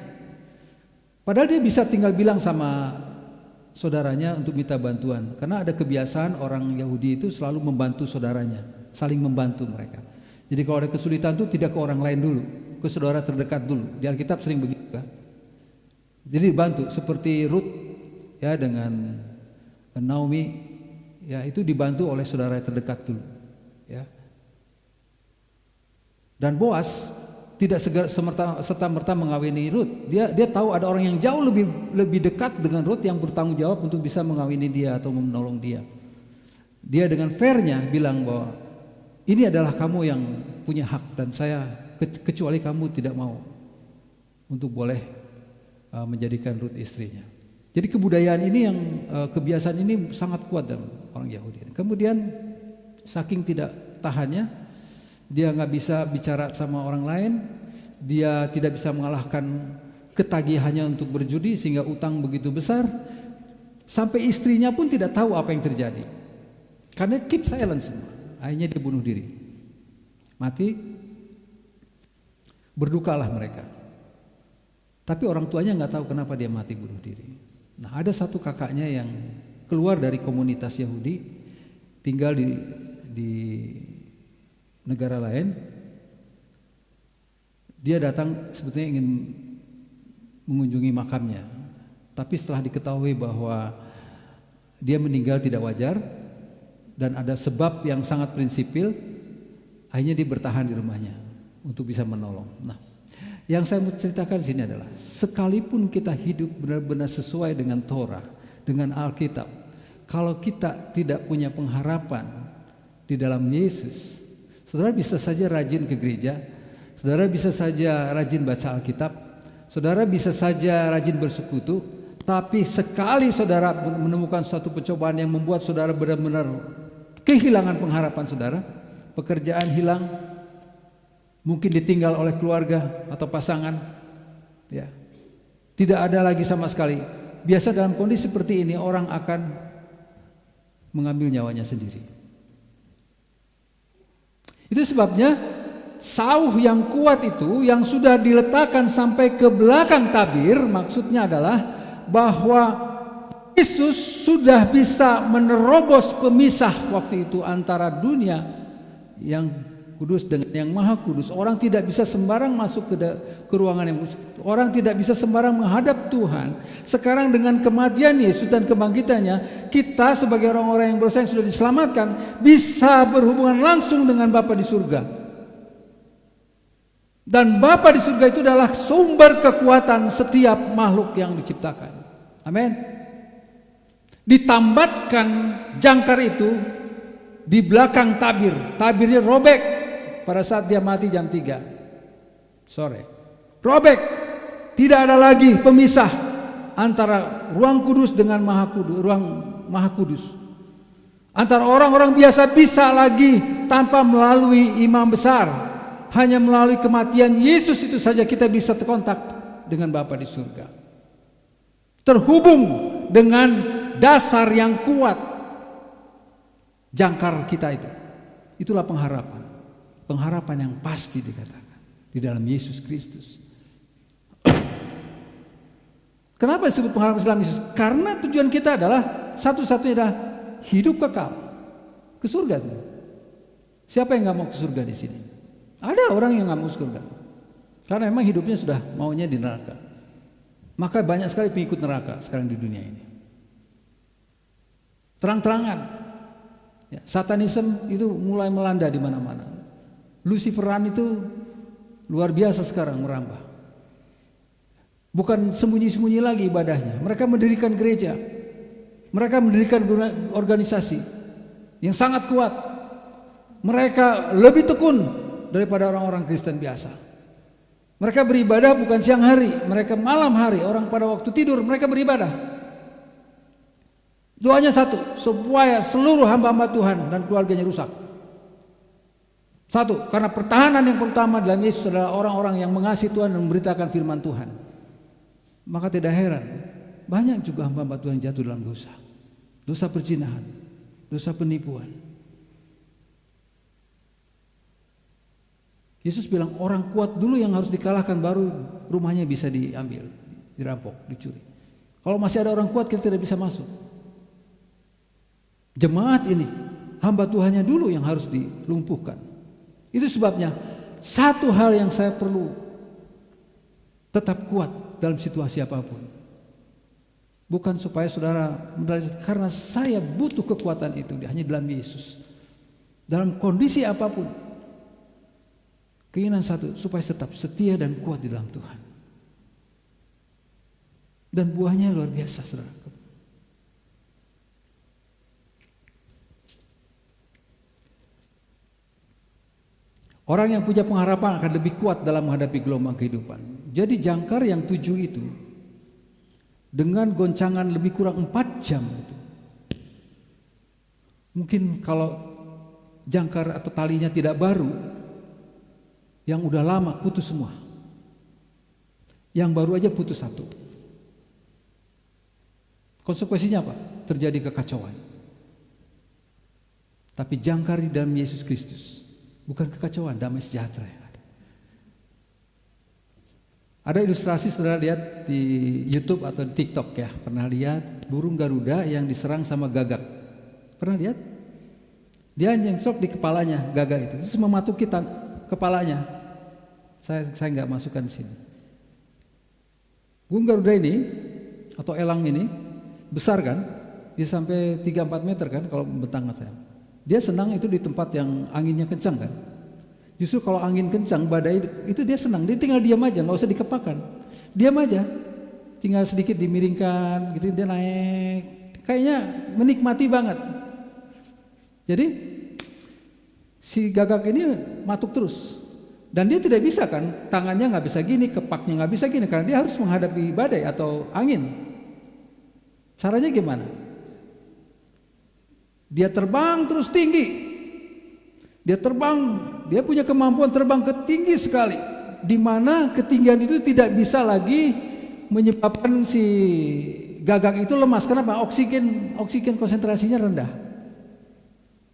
B: Padahal dia bisa tinggal bilang sama saudaranya untuk minta bantuan. Karena ada kebiasaan orang Yahudi itu selalu membantu saudaranya, saling membantu mereka. Jadi kalau ada kesulitan itu tidak ke orang lain dulu, ke saudara terdekat dulu. Di Alkitab sering begitu kan. Jadi bantu seperti Ruth ya dengan Naomi ya, itu dibantu oleh saudara terdekat dulu ya. Dan Boas tidak serta-merta mengawini Ruth. Dia tahu ada orang yang jauh lebih dekat dengan Ruth yang bertanggung jawab untuk bisa mengawini dia atau menolong dia. Dia dengan fairnya bilang bahwa ini adalah kamu yang punya hak dan saya kecuali kamu tidak mau untuk boleh menjadikan Ruth istrinya. Jadi kebudayaan ini yang kebiasaan ini sangat kuat dalam orang Yahudi. Kemudian saking tidak tahannya, dia nggak bisa bicara sama orang lain, dia tidak bisa mengalahkan ketagihannya untuk berjudi sehingga utang begitu besar, sampai istrinya pun tidak tahu apa yang terjadi. Karena keep silent semua. Akhirnya dia bunuh diri, mati. Berdukalah mereka. Tapi orang tuanya nggak tahu kenapa dia mati bunuh diri. Nah, ada satu kakaknya yang keluar dari komunitas Yahudi, tinggal di negara lain. Dia datang sebetulnya ingin mengunjungi makamnya, tapi setelah diketahui bahwa dia meninggal tidak wajar dan ada sebab yang sangat prinsipil, akhirnya dia bertahan di rumahnya untuk bisa menolong. Nah, yang saya mau ceritakan di sini adalah sekalipun kita hidup benar-benar sesuai dengan Torah, dengan Alkitab, kalau kita tidak punya pengharapan di dalam Yesus, saudara bisa saja rajin ke gereja, saudara bisa saja rajin baca Alkitab, saudara bisa saja rajin bersekutu, tapi sekali saudara menemukan suatu pencobaan yang membuat saudara benar-benar kehilangan pengharapan saudara, pekerjaan hilang, mungkin ditinggal oleh keluarga atau pasangan, ya, tidak ada lagi sama sekali. Biasa dalam kondisi seperti ini orang akan mengambil nyawanya sendiri. Itu sebabnya sauh yang kuat itu yang sudah diletakkan sampai ke belakang tabir, maksudnya adalah bahwa Yesus sudah bisa menerobos pemisah waktu itu antara dunia yang kudus dengan yang maha kudus. Orang tidak bisa sembarang masuk ke ruangan yang kudus. Orang tidak bisa sembarang menghadap Tuhan. Sekarang dengan kematian Yesus dan kebangkitannya, kita sebagai orang-orang yang berdosa yang sudah diselamatkan bisa berhubungan langsung dengan Bapa di surga. Dan Bapa di surga itu adalah sumber kekuatan setiap makhluk yang diciptakan. Amin. Ditambatkan jangkar itu di belakang tabir. Tabirnya robek pada saat dia mati jam 3 sore. Robek. Tidak ada lagi pemisah antara ruang kudus dengan ruang maha kudus. Antara orang-orang biasa bisa lagi tanpa melalui imam besar. Hanya melalui kematian Yesus itu saja kita bisa terkontak dengan Bapa di surga. Terhubung dengan dasar yang kuat, jangkar kita itu. Itulah pengharapan. Pengharapan yang pasti dikatakan di dalam Yesus Kristus. Kenapa disebut pengharapan dalam Yesus? Karena tujuan kita adalah satu-satunya adalah hidup kekal ke surga. Siapa yang nggak mau ke surga di sini? Ada orang yang nggak mau ke surga, karena memang hidupnya sudah maunya di neraka. Maka banyak sekali pengikut neraka sekarang di dunia ini. Terang-terangan, ya, satanisme itu mulai melanda di mana-mana. Luciferan itu luar biasa sekarang merambah. Bukan sembunyi-sembunyi lagi ibadahnya. Mereka mendirikan gereja, mereka mendirikan organisasi yang sangat kuat. Mereka lebih tekun daripada orang-orang Kristen biasa. Mereka beribadah bukan siang hari, mereka malam hari. Orang pada waktu tidur mereka beribadah. Doanya satu, supaya seluruh hamba-hamba Tuhan dan keluarganya rusak. Satu, karena pertahanan yang pertama dalam Yesus adalah orang-orang yang mengasihi Tuhan dan memberitakan firman Tuhan. Maka tidak heran, banyak juga hamba-hamba Tuhan jatuh dalam dosa. Dosa perzinahan, dosa penipuan. Yesus bilang orang kuat dulu yang harus dikalahkan, baru rumahnya bisa diambil, dirampok, dicuri. Kalau masih ada orang kuat kita tidak bisa masuk. Jemaat ini, hamba Tuhannya dulu yang harus dilumpuhkan. Itu sebabnya satu hal yang saya perlu tetap kuat dalam situasi apapun. Bukan supaya saudara menderita, karena saya butuh kekuatan itu hanya dalam Yesus. Dalam kondisi apapun, keinginan satu, supaya tetap setia dan kuat di dalam Tuhan. Dan buahnya luar biasa, saudara. Orang yang punya pengharapan akan lebih kuat dalam menghadapi gelombang kehidupan. Jadi jangkar yang 7 itu, dengan goncangan lebih kurang 4 jam itu. Mungkin kalau jangkar atau talinya tidak baru, yang udah lama putus semua. Yang baru aja putus satu. Konsekuensinya apa? Terjadi kekacauan. Tapi jangkar di dalam Yesus Kristus bukan kekacauan, damai sejahtera yang ada. Ada ilustrasi saudara lihat di YouTube atau di TikTok ya, pernah lihat burung Garuda yang diserang sama gagak. Pernah lihat? Dia nyengsok di kepalanya gagak itu, terus mematuki kepalanya. Saya nggak masukkan di sini. Burung Garuda ini atau elang ini besar kan, bisa sampai 3-4 meter kan kalau membentang saya. Dia senang itu di tempat yang anginnya kencang kan. Justru kalau angin kencang, badai itu dia senang. Dia tinggal diam aja, nggak usah dikepakan. Diam aja, tinggal sedikit dimiringkan, gitu dia naik. Kayaknya menikmati banget. Jadi si gagak ini matuk terus. Dan dia tidak bisa kan, tangannya nggak bisa gini, kepaknya nggak bisa gini, karena dia harus menghadapi badai atau angin. Caranya gimana? Dia terbang terus tinggi. Dia terbang, dia punya kemampuan terbang ke tinggi sekali, di mana ketinggian itu tidak bisa lagi menyebabkan si gagak itu lemas. Kenapa? Oksigen konsentrasinya rendah.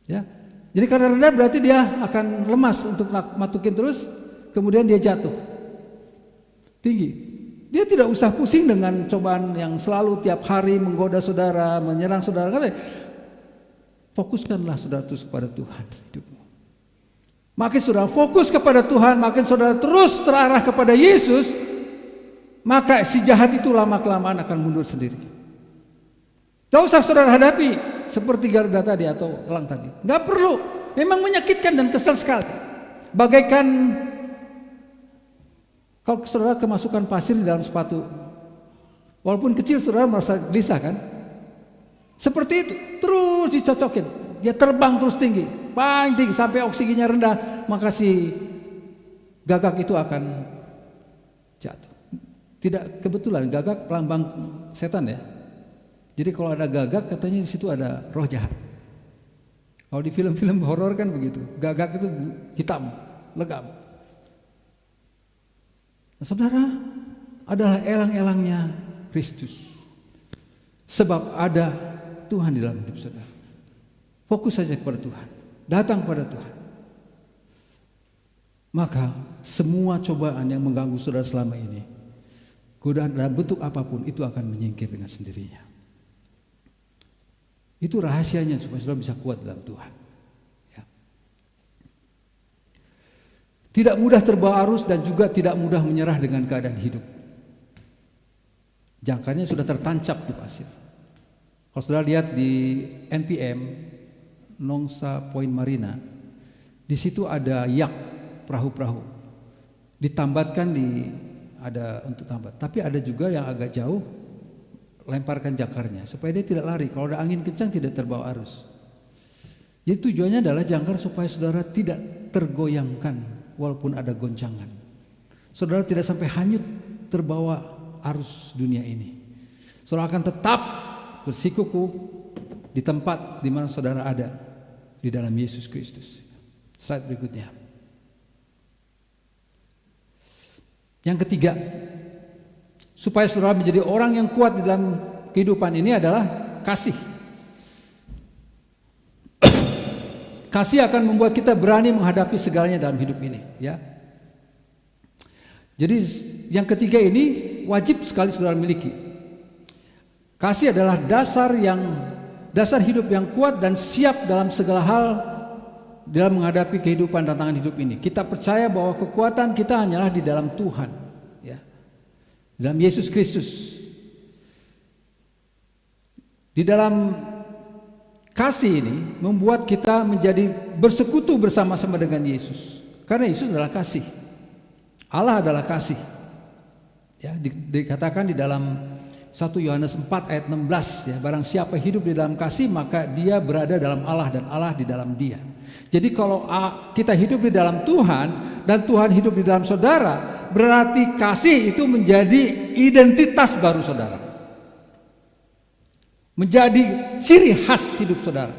B: Ya. Jadi karena rendah berarti dia akan lemas untuk matukin terus, kemudian dia jatuh tinggi. Dia tidak usah pusing dengan cobaan yang selalu tiap hari menggoda saudara, menyerang saudara. Fokuskanlah saudara terus kepada Tuhan hidupmu. Makin saudara fokus kepada Tuhan, makin saudara terus terarah kepada Yesus, maka si jahat itu lama-kelamaan akan mundur sendiri. Tidak usah saudara hadapi seperti Garuda tadi atau elang tadi. Nggak perlu, memang menyakitkan dan kesal sekali. Bagaikan kalau saudara kemasukan pasir di dalam sepatu, walaupun kecil saudara merasa gelisah kan? Seperti itu, terus dicocokin, dia terbang terus tinggi, paling tinggi sampai oksigennya rendah, maka si gagak itu akan jatuh. Tidak kebetulan gagak lambang setan ya. Jadi kalau ada gagak katanya di situ ada roh jahat. Kalau di film-film horor kan begitu, gagak itu hitam, legam. Nah, saudara adalah elang-elangnya Kristus. Sebab ada Tuhan di dalam hidup saudara. Fokus saja kepada Tuhan, datang kepada Tuhan. Maka semua cobaan yang mengganggu saudara selama ini, godaan dalam bentuk apapun, itu akan menyingkir dengan sendirinya. Itu rahasianya supaya saudara bisa kuat dalam Tuhan. Ya. Tidak mudah terbawa arus dan juga tidak mudah menyerah dengan keadaan hidup. Jangkarnya sudah tertancap di pasir. Kalau saudara lihat di NPM, Nongsa Point Marina, di situ ada yak, perahu-perahu. Ditambatkan ada untuk tambat. Tapi ada juga yang agak jauh, lemparkan jangkarnya supaya dia tidak lari. Kalau ada angin kencang tidak terbawa arus. Jadi tujuannya adalah jangkar supaya saudara tidak tergoyangkan walaupun ada goncangan. Saudara tidak sampai hanyut terbawa arus dunia ini. Saudara akan tetap bersikukuh di tempat di mana saudara ada, di dalam Yesus Kristus. Slide berikutnya. Yang ketiga, supaya saudara menjadi orang yang kuat di dalam kehidupan ini adalah kasih. Kasih akan membuat kita berani menghadapi segalanya dalam hidup ini, ya. Jadi yang ketiga ini wajib sekali saudara miliki. Kasih adalah dasar hidup yang kuat dan siap dalam segala hal dalam menghadapi kehidupan tantangan hidup ini. Kita percaya bahwa kekuatan kita hanyalah di dalam Tuhan, ya. Dalam Yesus Kristus. Di dalam kasih ini membuat kita menjadi bersekutu bersama-sama dengan Yesus. Karena Yesus adalah kasih. Allah adalah kasih. Ya, dikatakan di dalam 1 Yohanes 4 ayat 16, ya, barang siapa hidup di dalam kasih maka dia berada dalam Allah dan Allah di dalam dia. Jadi kalau kita hidup di dalam Tuhan dan Tuhan hidup di dalam saudara, berarti kasih itu menjadi identitas baru saudara. Menjadi ciri khas hidup saudara.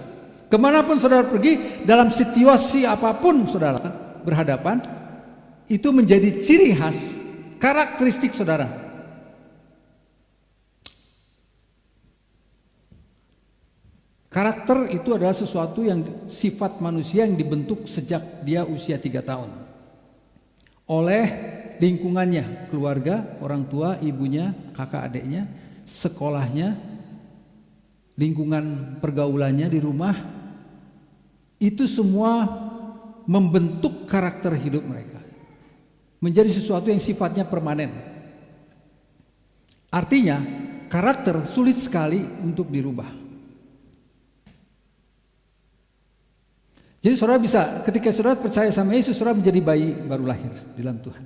B: Kemanapun saudara pergi, dalam situasi apapun saudara berhadapan, itu menjadi ciri khas, karakteristik saudara. Karakter itu adalah sesuatu yang sifat manusia yang dibentuk sejak dia usia 3 tahun. Oleh lingkungannya, keluarga, orang tua, ibunya, kakak adiknya, sekolahnya, lingkungan pergaulannya di rumah, itu semua membentuk karakter hidup mereka menjadi sesuatu yang sifatnya permanen. Artinya karakter sulit sekali untuk dirubah. Jadi saudara bisa, ketika saudara percaya sama Yesus, saudara menjadi bayi baru lahir di dalam Tuhan.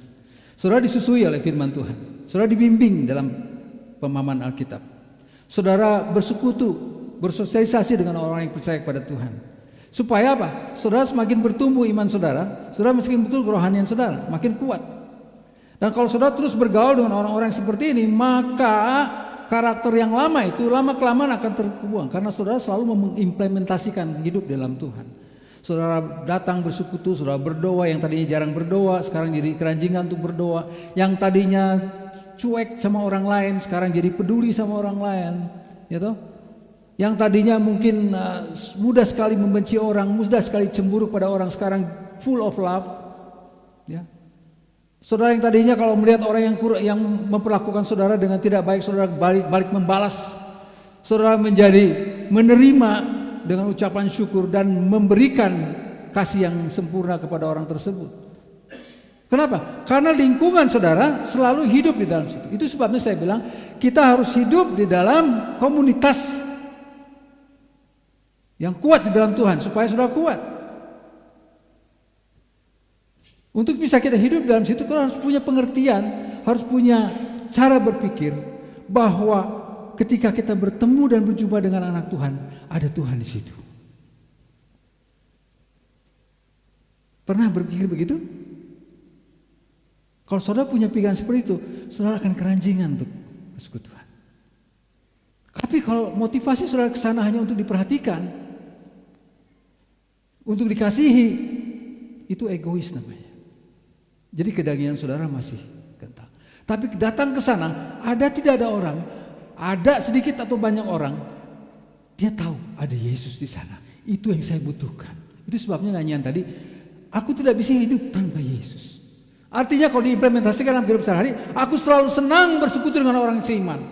B: Saudara disusui oleh firman Tuhan, saudara dibimbing dalam pemahaman Alkitab. Saudara bersekutu, bersosialisasi dengan orang yang percaya kepada Tuhan. Supaya apa? Saudara semakin bertumbuh iman saudara, saudara semakin betul kerohanian saudara, makin kuat. Dan kalau saudara terus bergaul dengan orang-orang seperti ini, maka karakter yang lama itu lama-kelamaan akan terbuang. Karena saudara selalu mengimplementasikan hidup dalam Tuhan. Saudara datang bersekutu, saudara berdoa, yang tadinya jarang berdoa, sekarang jadi keranjingan untuk berdoa. Yang tadinya cuek sama orang lain, sekarang jadi peduli sama orang lain, gitu. Yang tadinya mungkin mudah sekali membenci orang, mudah sekali cemburu pada orang, sekarang full of love, ya. Saudara yang tadinya kalau melihat orang yang memperlakukan saudara dengan tidak baik, saudara balik membalas. Saudara menjadi menerima dengan ucapan syukur dan memberikan kasih yang sempurna kepada orang tersebut. Kenapa? Karena lingkungan saudara selalu hidup di dalam situ. Itu sebabnya saya bilang kita harus hidup di dalam komunitas yang kuat di dalam Tuhan supaya saudara kuat. Untuk bisa kita hidup dalam situ kita harus punya pengertian, harus punya cara berpikir bahwa ketika kita bertemu dan berjumpa dengan anak Tuhan, ada Tuhan di situ. Pernah berpikir begitu? Kalau saudara punya pikiran seperti itu, saudara akan keranjingan untuk persekutuan. Tapi kalau motivasi saudara ke sana hanya untuk diperhatikan, untuk dikasihi, itu egois namanya. Jadi kedagingan saudara masih kental. Tapi datang ke sana, tidak ada orang, ada sedikit atau banyak orang, dia tahu ada Yesus di sana. Itu yang saya butuhkan. Itu sebabnya nyanyian tadi, aku tidak bisa hidup tanpa Yesus. Artinya kalau diimplementasikan dalam kehidupan sehari-hari, aku selalu senang bersekutu dengan orang seiman.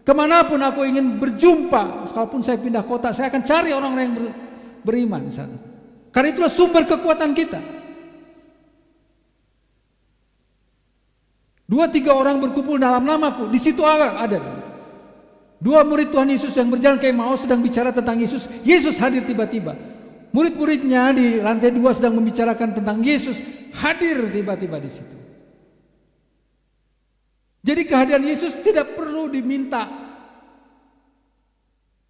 B: Kemanapun aku ingin berjumpa, walaupun saya pindah kota, saya akan cari orang-orang yang beriman di sana. Karena itulah sumber kekuatan kita. 2-3 orang berkumpul dalam namaku, di situ ada. 2 murid Tuhan Yesus yang berjalan ke Emmaus sedang bicara tentang Yesus. Yesus hadir tiba-tiba. Murid-muridnya di lantai 2 sedang membicarakan tentang Yesus, hadir tiba-tiba di situ. Jadi kehadiran Yesus tidak perlu diminta.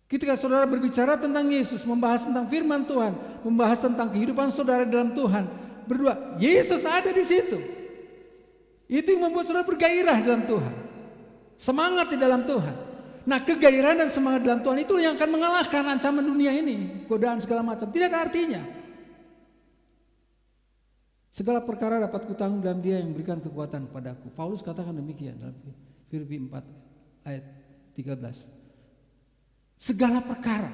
B: Ketika saudara berbicara tentang Yesus, membahas tentang firman Tuhan, membahas tentang kehidupan saudara dalam Tuhan, berdua, Yesus ada di situ. Itu yang membuat saudara bergairah dalam Tuhan, semangat di dalam Tuhan. Nah, kegairahan dan semangat dalam Tuhan itu yang akan mengalahkan ancaman dunia ini, godaan segala macam. Tidak ada artinya. Segala perkara dapat kutanggung dalam Dia yang memberikan kekuatan padaku. Paulus katakan demikian dalam Filipi 4 ayat 13. Segala perkara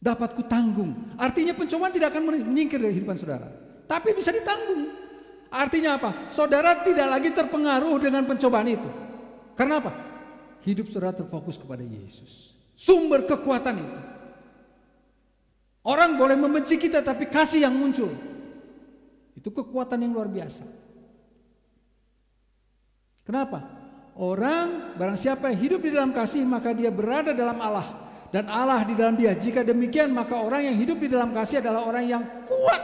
B: dapat kutanggung. Artinya pencobaan tidak akan menyingkir dari kehidupan saudara, tapi bisa ditanggung. Artinya apa? Saudara tidak lagi terpengaruh dengan pencobaan itu. Karena apa? Hidup saudara terfokus kepada Yesus, sumber kekuatan itu. Orang boleh membenci kita, tapi kasih yang muncul, itu kekuatan yang luar biasa. Kenapa? Orang barang siapa yang hidup di dalam kasih, maka dia berada dalam Allah, dan Allah di dalam dia. Jika demikian, maka orang yang hidup di dalam kasih adalah orang yang kuat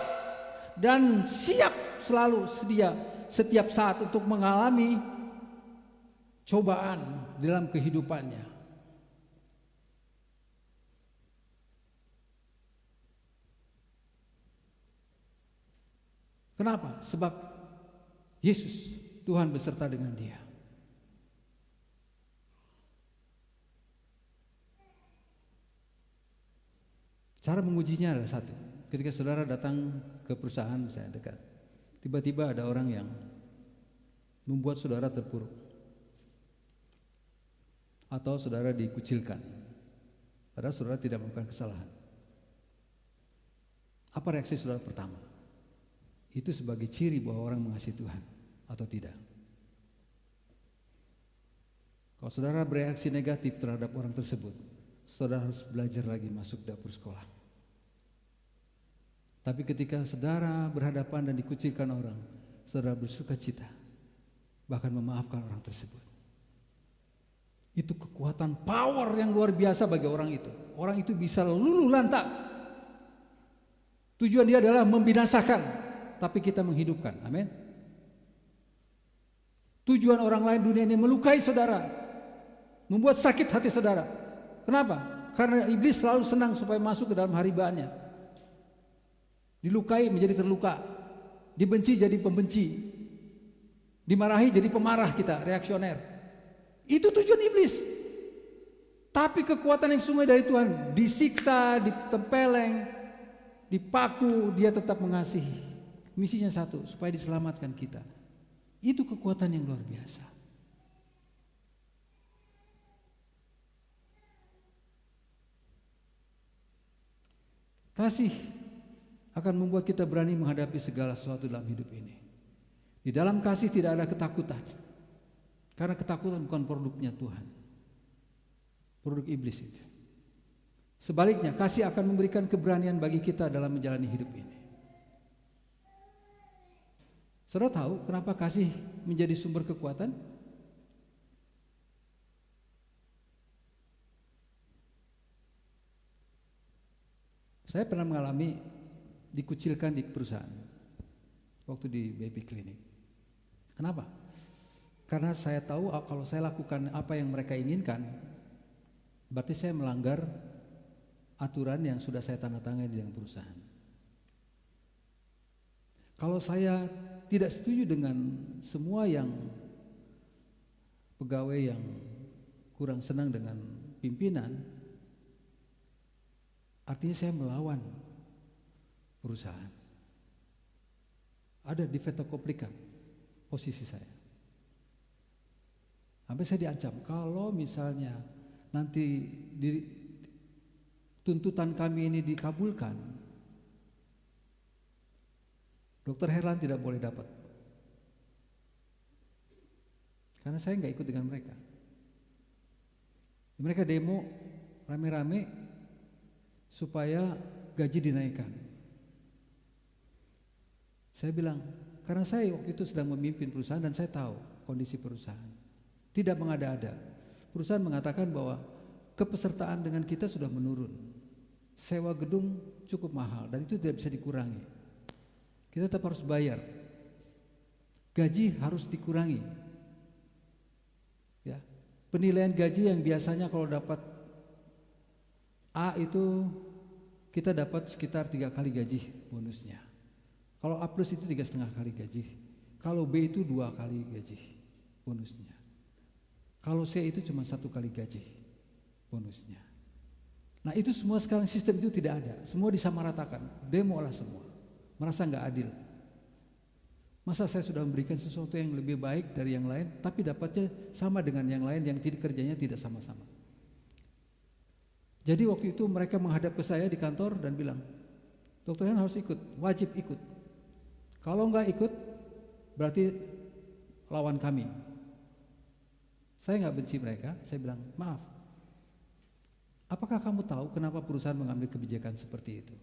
B: dan siap selalu sedia setiap saat untuk mengalami cobaan dalam kehidupannya. Kenapa? Sebab Yesus, Tuhan beserta dengan dia. Cara mengujinya adalah satu. Ketika saudara datang ke perusahaan misalnya dekat, tiba-tiba ada orang yang membuat saudara terpuruk, atau saudara dikucilkan, padahal saudara tidak melakukan kesalahan. Apa reaksi saudara pertama? Itu sebagai ciri bahwa orang mengasihi Tuhan atau tidak. Kalau saudara bereaksi negatif terhadap orang tersebut, saudara harus belajar lagi masuk dapur sekolah. Tapi ketika saudara berhadapan dan dikucilkan orang, saudara bersuka cita, bahkan memaafkan orang tersebut. Itu kekuatan power yang luar biasa bagi orang itu. Orang itu bisa luluh lantak. Tujuan dia adalah membinasakan, tapi kita menghidupkan. Amin. Tujuan orang lain dunia ini melukai saudara, membuat sakit hati saudara. Kenapa? Karena iblis selalu senang supaya masuk ke dalam haribaannya. Dilukai menjadi terluka, dibenci jadi pembenci, dimarahi jadi pemarah kita, reaksioner. Itu tujuan iblis. Tapi kekuatan yang sungguh dari Tuhan, disiksa, ditempeleng, dipaku, dia tetap mengasihi. Misinya satu, supaya diselamatkan kita. Itu kekuatan yang luar biasa. Kasih akan membuat kita berani menghadapi segala sesuatu dalam hidup ini. Di dalam kasih tidak ada ketakutan. Karena ketakutan bukan produknya Tuhan, produk iblis itu. Sebaliknya, kasih akan memberikan keberanian bagi kita dalam menjalani hidup ini. Saudara tahu kenapa kasih menjadi sumber kekuatan? Saya pernah mengalami dikucilkan di perusahaan waktu di baby clinic. Kenapa? Karena saya tahu kalau saya lakukan apa yang mereka inginkan, berarti saya melanggar aturan yang sudah saya tanda tangani dengan perusahaan. Kalau saya tidak setuju dengan semua yang pegawai yang kurang senang dengan pimpinan, artinya saya melawan perusahaan. Ada di veto komplikat posisi saya. Sampai saya diancam, kalau misalnya nanti tuntutan kami ini dikabulkan, Dr. Herlan tidak boleh dapat. Karena saya nggak ikut dengan mereka. Mereka demo rame-rame supaya gaji dinaikkan. Saya bilang, Karena saya waktu itu sedang memimpin perusahaan dan saya tahu kondisi perusahaan. Tidak mengada-ada. Perusahaan mengatakan bahwa kepesertaan dengan kita sudah menurun. Sewa gedung cukup mahal dan itu tidak bisa dikurangi. Kita tetap harus bayar. Gaji harus dikurangi. Ya. Penilaian gaji yang biasanya kalau dapat A itu kita dapat sekitar 3 kali gaji bonusnya. Kalau A plus itu 3,5 kali gaji. Kalau B itu 2 kali gaji bonusnya. Kalau C itu cuma 1 kali gaji bonusnya. Nah itu semua sekarang sistem itu tidak ada. Semua disamaratakan. Demo lah semua. Merasa nggak adil. Masa saya sudah memberikan sesuatu yang lebih baik dari yang lain, tapi dapatnya sama dengan yang lain yang kerjanya tidak sama-sama. Jadi waktu itu mereka menghadap ke saya di kantor dan bilang, Dr. Yan harus ikut, wajib ikut. Kalau nggak ikut, berarti lawan kami. Saya nggak benci mereka, saya bilang, maaf. Apakah kamu tahu kenapa perusahaan mengambil kebijakan seperti itu?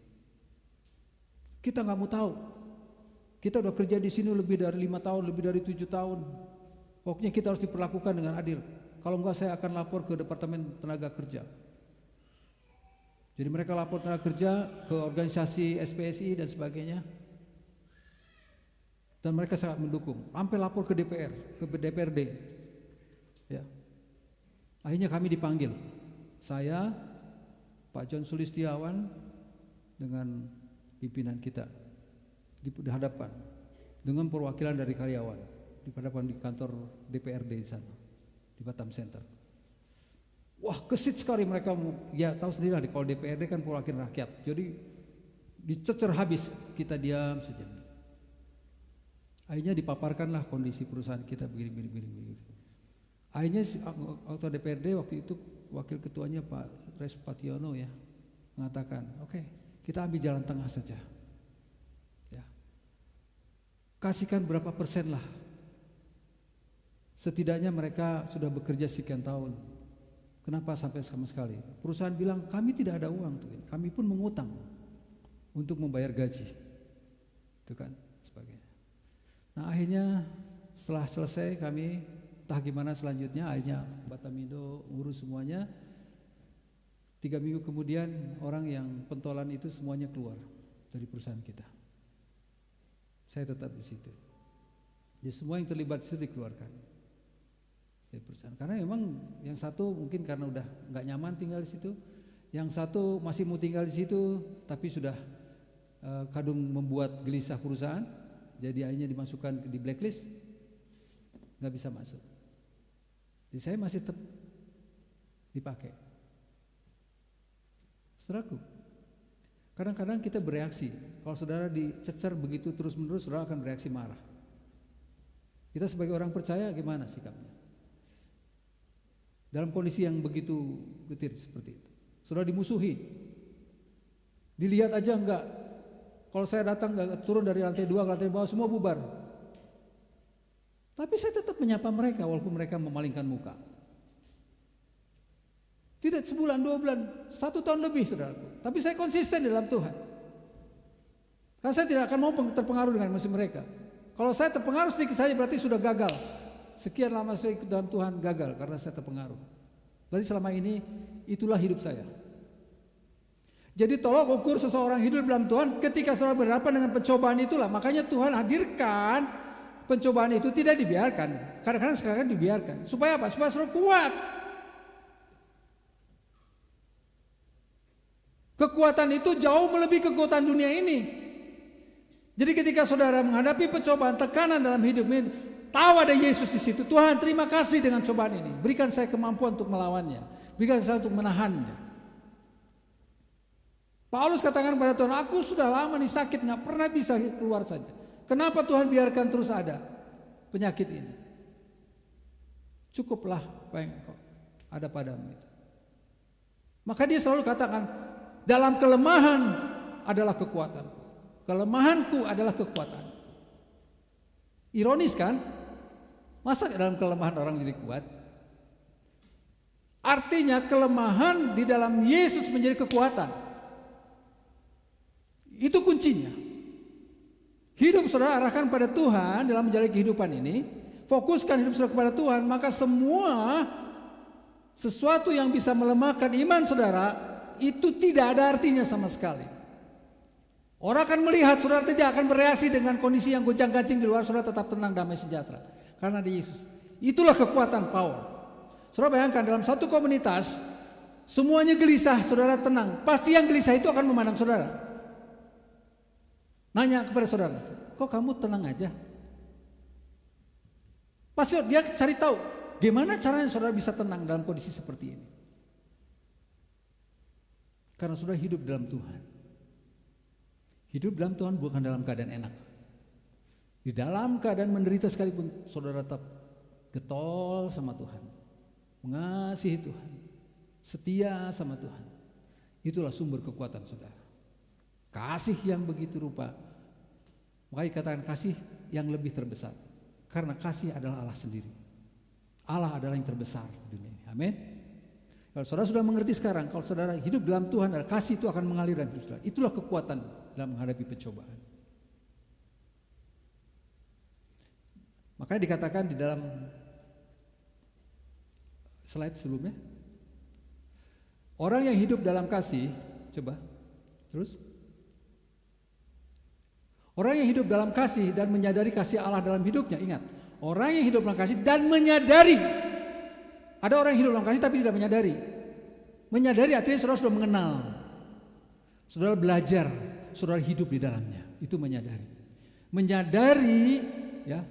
B: Kita nggak mau tahu. Kita udah kerja di sini lebih dari 5 tahun, lebih dari 7 tahun. Pokoknya kita harus diperlakukan dengan adil. Kalau enggak saya akan lapor ke Departemen Tenaga Kerja. Jadi mereka lapor tenaga kerja ke organisasi SPSI dan sebagainya. Dan mereka sangat mendukung. Sampai lapor ke DPR, ke DPRD. Ya. Akhirnya kami dipanggil. Saya, Pak John Sulistiawan dengan pimpinan kita di hadapan dengan perwakilan dari karyawan di hadapan di kantor DPRD di sana di Batam Center. Wah, kesit sekali mereka. Ya tahu sendirilah kalau DPRD kan perwakilan rakyat. Jadi dicecer habis, kita diam saja. Akhirnya dipaparkanlah kondisi perusahaan kita begini. Akhirnya anggota DPRD waktu itu wakil ketuanya Pak Res Pationo ya mengatakan, oke, kita ambil jalan tengah saja. Ya. Kasihkan berapa persen lah. Setidaknya mereka sudah bekerja sekian tahun. Kenapa sampai sama sekali? Perusahaan bilang kami tidak ada uang, kami pun mengutang untuk membayar gaji, itu kan sebagainya. Nah akhirnya setelah selesai kami entah gimana selanjutnya, akhirnya Batamindo urus semuanya. 3 minggu kemudian orang yang pentolan itu semuanya keluar dari perusahaan kita. Saya tetap di situ. Jadi semua yang terlibat di situ dikeluarkan. Perusahaan. Karena memang yang satu mungkin karena udah nggak nyaman tinggal di situ, yang satu masih mau tinggal di situ tapi sudah kadung membuat gelisah perusahaan, jadi akhirnya dimasukkan di blacklist, nggak bisa masuk. Jadi saya masih tetap dipakai. Saudaraku, kadang-kadang kita bereaksi. Kalau saudara dicecer begitu terus-menerus, saudara akan bereaksi marah. Kita sebagai orang percaya gimana sikapnya? Dalam kondisi yang begitu getir seperti itu, saudara dimusuhi, dilihat aja enggak. Kalau saya datang enggak turun dari lantai 2 ke lantai bawah semua bubar. Tapi saya tetap menyapa mereka walaupun mereka memalingkan muka. Tidak sebulan, 2 bulan, 1 tahun lebih saudara. Tapi saya konsisten di dalam Tuhan. Karena saya tidak akan mau terpengaruh dengan musuh mereka. Kalau saya terpengaruh sedikit saja berarti sudah gagal. Sekian lama saya ikut dalam Tuhan gagal karena saya terpengaruh. Berarti selama ini itulah hidup saya. Jadi tolong ukur seseorang hidup dalam Tuhan ketika saudara berhadapan dengan pencobaan itulah. Makanya Tuhan hadirkan pencobaan itu, tidak dibiarkan. Kadang-kadang sekarang dibiarkan. Supaya apa? Supaya saudara kuat. Kekuatan itu jauh melebihi kekuatan dunia ini. Jadi ketika saudara menghadapi pencobaan, tekanan dalam hidup ini, tahu ada Yesus di situ. Tuhan, terima kasih dengan cobaan ini. Berikan saya kemampuan untuk melawannya. Berikan saya untuk menahannya. Paulus katakan pada Tuhan, aku sudah lama nih sakit, nggak pernah bisa keluar saja. Kenapa Tuhan biarkan terus ada penyakit ini? Cukuplah apa yang ada padamu itu. Maka dia selalu katakan, dalam kelemahan adalah kekuatanku. Kelemahanku adalah kekuatan. Ironis kan? Masa dalam kelemahan orang jadi kuat? Artinya kelemahan di dalam Yesus menjadi kekuatan. Itu kuncinya. hidup saudara arahkan pada Tuhan dalam menjalani kehidupan ini, fokuskan hidup saudara kepada Tuhan, maka semua sesuatu yang bisa melemahkan iman saudara itu tidak ada artinya sama sekali. Orang akan melihat saudara tidak akan bereaksi dengan kondisi yang gonjang-ganjing di luar, saudara tetap tenang, damai, sejahtera karena di Yesus. Itulah kekuatan power. Saudara bayangkan dalam satu komunitas semuanya gelisah, saudara tenang, pasti yang gelisah itu akan memandang saudara. Nanya kepada saudara, kok kamu tenang aja? Pasti dia cari tahu gimana caranya saudara bisa tenang dalam kondisi seperti ini. Karena saudara hidup dalam Tuhan. Hidup dalam Tuhan bukan dalam keadaan enak. Di dalam keadaan menderita sekalipun saudara tetap getol sama Tuhan, mengasihi Tuhan, setia sama Tuhan. Itulah sumber kekuatan saudara. Kasih yang begitu rupa. Makanya dikatakan kasih yang lebih terbesar. Karena kasih adalah Allah sendiri. Allah adalah yang terbesar di dunia ini. Amin. Kalau saudara sudah mengerti sekarang, kalau saudara hidup dalam Tuhan, kasih itu akan mengalir dalam hidup saudara. Itulah kekuatan dalam menghadapi pencobaan. Makanya dikatakan di dalam slide sebelumnya, orang yang hidup dalam kasih, coba terus. Orang yang hidup dalam kasih dan menyadari kasih Allah dalam hidupnya, ingat, orang yang hidup dalam kasih dan menyadari. Ada orang yang hidup dalam kasih tapi tidak menyadari. Menyadari artinya saudara sudah mengenal, saudara belajar, saudara hidup di dalamnya. Itu menyadari. Menyadari, ya,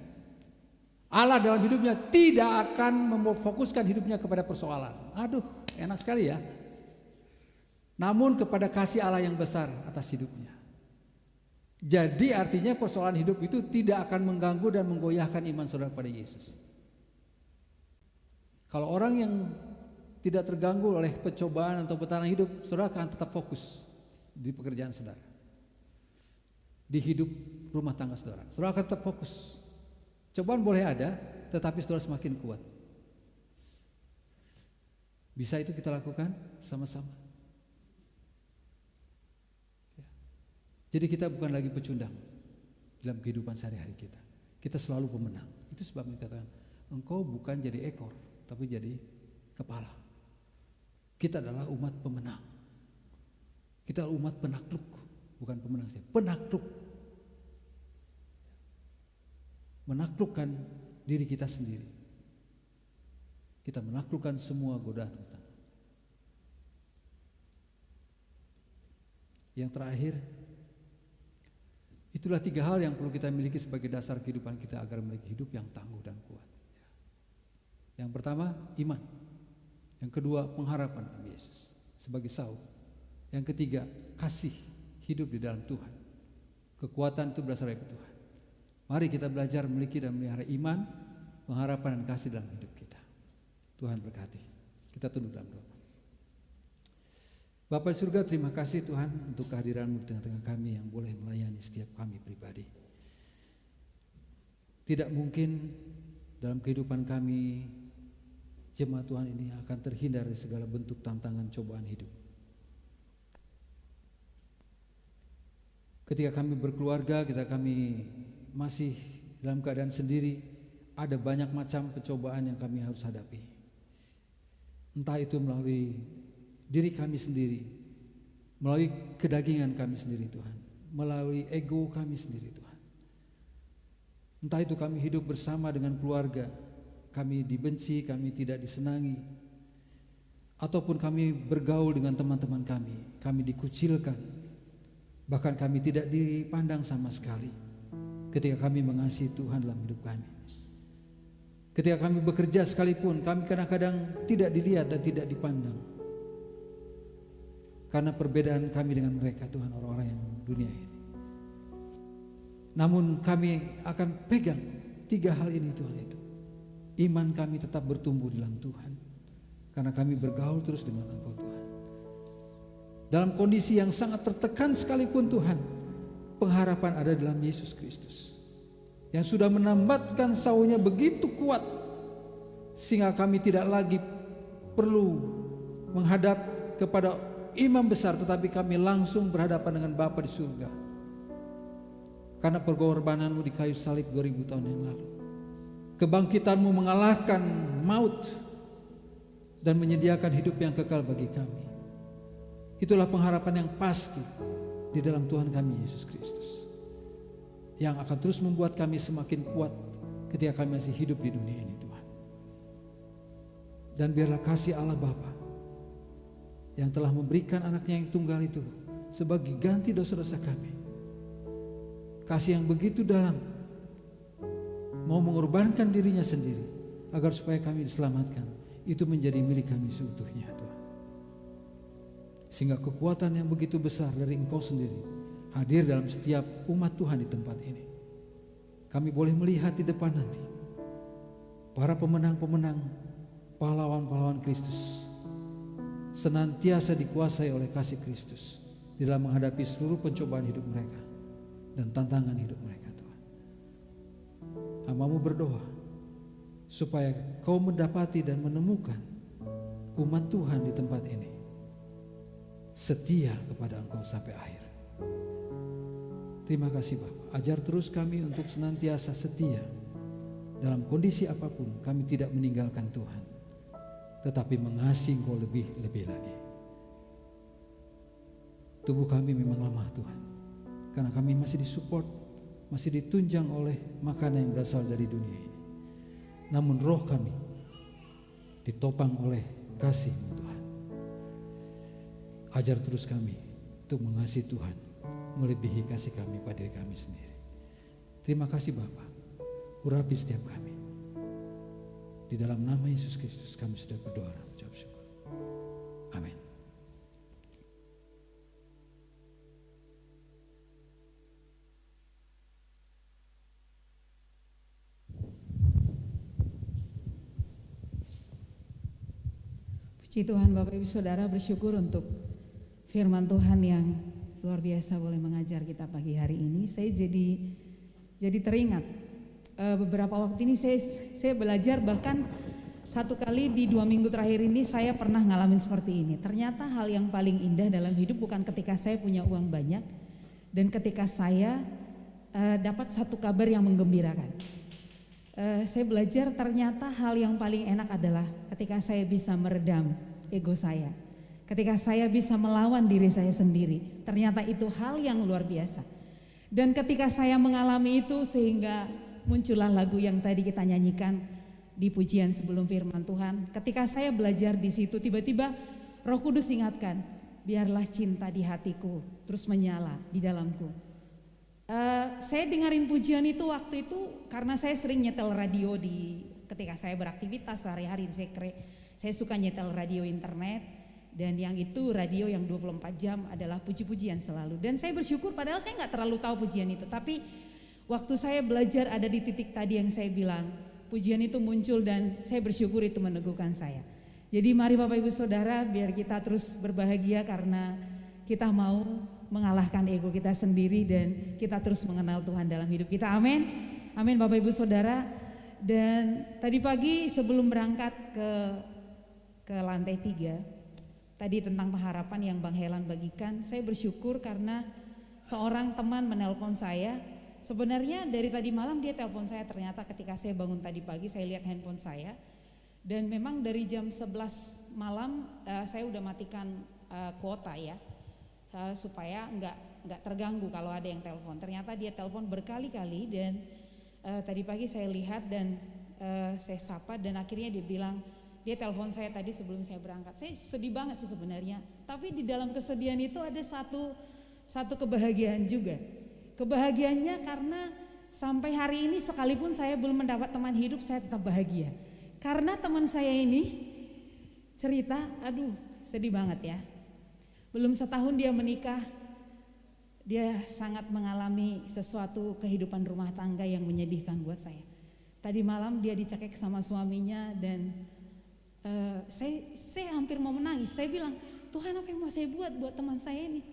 B: Allah dalam hidupnya tidak akan memfokuskan hidupnya kepada persoalan. Aduh, enak sekali ya. Namun kepada kasih Allah yang besar atas hidupnya. Jadi artinya persoalan hidup itu tidak akan mengganggu dan menggoyahkan iman saudara pada Yesus. Kalau orang yang tidak terganggu oleh pencobaan atau petanan hidup, saudara akan tetap fokus di pekerjaan saudara, di hidup rumah tangga saudara. Saudara akan tetap fokus. Cobaan boleh ada, tetapi saudara semakin kuat. Bisa itu kita lakukan sama-sama. Jadi kita bukan lagi pecundang dalam kehidupan sehari-hari kita. Kita selalu pemenang. Itu sebabnya dikatakan, engkau bukan jadi ekor, tapi jadi kepala. Kita adalah umat pemenang. Kita umat penakluk, bukan pemenang saja, penakluk. Menaklukkan diri kita sendiri. Kita menaklukkan semua godaan kita. Yang terakhir, itulah 3 hal yang perlu kita miliki sebagai dasar kehidupan kita agar memiliki hidup yang tangguh dan kuat. Yang pertama, iman. Yang kedua, pengharapan dalam Yesus sebagai saud. Yang ketiga, kasih, hidup di dalam Tuhan. Kekuatan itu berasal dari Tuhan. Mari kita belajar memiliki dan melihara iman, pengharapan dan kasih dalam hidup kita. Tuhan berkati. Kita tunduk dalam doa. Bapa di surga, terima kasih Tuhan untuk kehadiran-Mu di tengah-tengah kami yang boleh melayani setiap kami pribadi. Tidak mungkin dalam kehidupan kami jemaat Tuhan ini akan terhindar dari segala bentuk tantangan cobaan hidup. Ketika kami berkeluarga, ketika kami masih dalam keadaan sendiri, ada banyak macam pencobaan yang kami harus hadapi. Entah itu melalui diri kami sendiri, melalui kedagingan kami sendiri Tuhan, melalui ego kami sendiri Tuhan. Entah itu kami hidup bersama dengan keluarga, kami dibenci, kami tidak disenangi, ataupun kami bergaul dengan teman-teman kami dikucilkan, bahkan kami tidak dipandang sama sekali ketika kami mengasihi Tuhan dalam hidup kami. Ketika kami bekerja sekalipun, kami kadang-kadang tidak dilihat dan tidak dipandang karena perbedaan kami dengan mereka Tuhan, orang-orang yang dunia ini. Namun kami akan pegang 3 hal ini Tuhan itu. Iman kami tetap bertumbuh dalam Tuhan karena kami bergaul terus dengan Engkau Tuhan. Dalam kondisi yang sangat tertekan sekalipun Tuhan, pengharapan ada dalam Yesus Kristus yang sudah menambatkan saunya begitu kuat sehingga kami tidak lagi perlu menghadap kepada imam besar, tetapi kami langsung berhadapan dengan Bapa di surga karena pengorbananmu di kayu salib 2000 tahun yang lalu. Kebangkitanmu mengalahkan maut dan menyediakan hidup yang kekal bagi kami. Itulah pengharapan yang pasti di dalam Tuhan kami Yesus Kristus, yang akan terus membuat kami semakin kuat ketika kami masih hidup di dunia ini, Tuhan. Dan biarlah kasih Allah Bapa yang telah memberikan anaknya yang tunggal itu sebagai ganti dosa-dosa kami, kasih yang begitu dalam, mau mengorbankan dirinya sendiri agar supaya kami diselamatkan, itu menjadi milik kami seutuhnya, Tuhan. Sehingga kekuatan yang begitu besar dari Engkau sendiri hadir dalam setiap umat Tuhan di tempat ini. Kami boleh melihat di depan nanti para pemenang-pemenang, pahlawan-pahlawan Kristus senantiasa dikuasai oleh kasih Kristus di dalam menghadapi seluruh pencobaan hidup mereka dan tantangan hidup mereka, Tuhan. Hamba-Mu berdoa supaya Kau mendapati dan menemukan umat Tuhan di tempat ini setia kepada Engkau sampai akhir. Terima kasih Bapa. Ajar terus kami untuk senantiasa setia dalam kondisi apapun. Kami tidak meninggalkan Tuhan, tetapi mengasihi Engkau lebih lagi. Tubuh kami memang lemah Tuhan, karena kami masih disupport, masih ditunjang oleh makanan yang berasal dari dunia ini. Namun roh kami ditopang oleh kasih-Mu Tuhan. Ajar terus kami untuk mengasihi Tuhan melebihi kasih kami pada diri kami sendiri. Terima kasih Bapa. Urapi setiap kami. Di dalam nama Yesus Kristus kami sudah berdoa dan mengucap syukur. Amin.
A: Puji Tuhan Bapak Ibu Saudara, bersyukur untuk firman Tuhan yang luar biasa boleh mengajar kita pagi hari ini. Saya jadi teringat beberapa waktu ini saya belajar, bahkan satu kali di 2 minggu terakhir ini saya pernah ngalamin seperti ini. Ternyata hal yang paling indah dalam hidup bukan ketika saya punya uang banyak dan ketika saya dapat satu kabar yang menggembirakan. Saya belajar ternyata hal yang paling enak adalah ketika saya bisa meredam ego saya. Ketika saya bisa melawan diri saya sendiri, ternyata itu hal yang luar biasa. Dan ketika saya mengalami itu sehingga muncullah lagu yang tadi kita nyanyikan di pujian sebelum firman Tuhan. Ketika saya belajar di situ, tiba-tiba Roh Kudus ingatkan, biarlah cinta di hatiku terus menyala di dalamku. Saya dengerin pujian itu waktu itu karena saya sering nyetel radio ketika saya beraktivitas sehari-hari di Sekre. Saya suka nyetel radio internet. Dan yang itu radio yang 24 jam adalah puji-pujian selalu. Dan saya bersyukur padahal saya gak terlalu tahu pujian itu. Tapi waktu saya belajar ada di titik tadi yang saya bilang, pujian itu muncul dan saya bersyukur itu meneguhkan saya. Jadi mari Bapak Ibu Saudara, biar kita terus berbahagia karena kita mau mengalahkan ego kita sendiri dan kita terus mengenal Tuhan dalam hidup kita. Amin. Amin Bapak Ibu Saudara. Dan tadi pagi sebelum berangkat ke lantai 3, tadi tentang pengharapan yang Bang Helan bagikan, saya bersyukur karena seorang teman menelpon saya. Sebenarnya dari tadi malam dia telepon saya, ternyata ketika saya bangun tadi pagi saya lihat handphone saya. Dan memang dari jam 11 malam saya udah matikan kuota ya, supaya nggak terganggu kalau ada yang telepon. Ternyata dia telepon berkali-kali dan tadi pagi saya lihat dan saya sapa dan akhirnya dia bilang, dia telepon saya tadi sebelum saya berangkat. Saya sedih banget sih sebenarnya. Tapi di dalam kesedihan itu ada satu kebahagiaan juga. Kebahagiaannya karena sampai hari ini sekalipun saya belum mendapat teman hidup, saya tetap bahagia. Karena teman saya ini cerita, aduh sedih banget ya. Belum setahun dia menikah, dia sangat mengalami sesuatu kehidupan rumah tangga yang menyedihkan buat saya. Tadi malam dia dicekek sama suaminya dan saya hampir mau menangis. Saya bilang, Tuhan apa yang mau saya buat teman saya ini?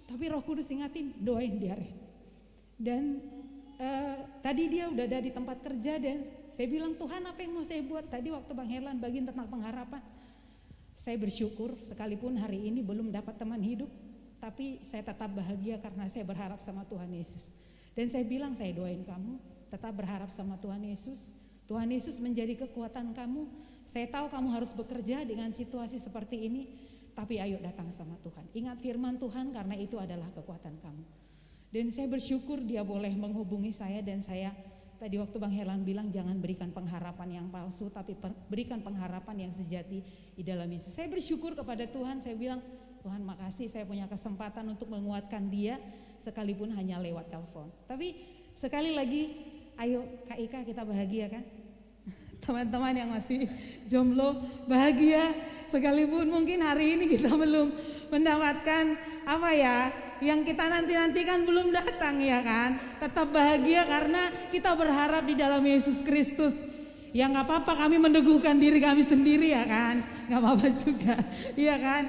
A: Tapi Roh Kudus ingatin, doain dia. Dan tadi dia udah ada di tempat kerja dan saya bilang, Tuhan apa yang mau saya buat? Tadi waktu Bang Herlan bagiin tentang pengharapan, saya bersyukur sekalipun hari ini belum dapat teman hidup, tapi saya tetap bahagia karena saya berharap sama Tuhan Yesus. Dan saya bilang, saya doain kamu tetap berharap sama Tuhan Yesus. Tuhan Yesus menjadi kekuatan kamu. Saya tahu kamu harus bekerja dengan situasi seperti ini, tapi ayo datang sama Tuhan. Ingat firman Tuhan karena itu adalah kekuatan kamu. Dan saya bersyukur dia boleh menghubungi saya, dan saya tadi waktu Bang Herlan bilang jangan berikan pengharapan yang palsu, tapi berikan pengharapan yang sejati di dalam Yesus. Saya bersyukur kepada Tuhan, saya bilang Tuhan makasih saya punya kesempatan untuk menguatkan dia sekalipun hanya lewat telepon. Tapi sekali lagi ayo Kak Ika kita bahagia kan? Teman-teman yang masih jomblo bahagia sekalipun mungkin hari ini kita belum mendapatkan apa ya yang kita nanti-nantikan belum datang ya kan. Tetap bahagia karena kita berharap di dalam Yesus Kristus. Ya gak apa-apa kami meneguhkan diri kami sendiri ya kan. Gak apa-apa juga iya kan.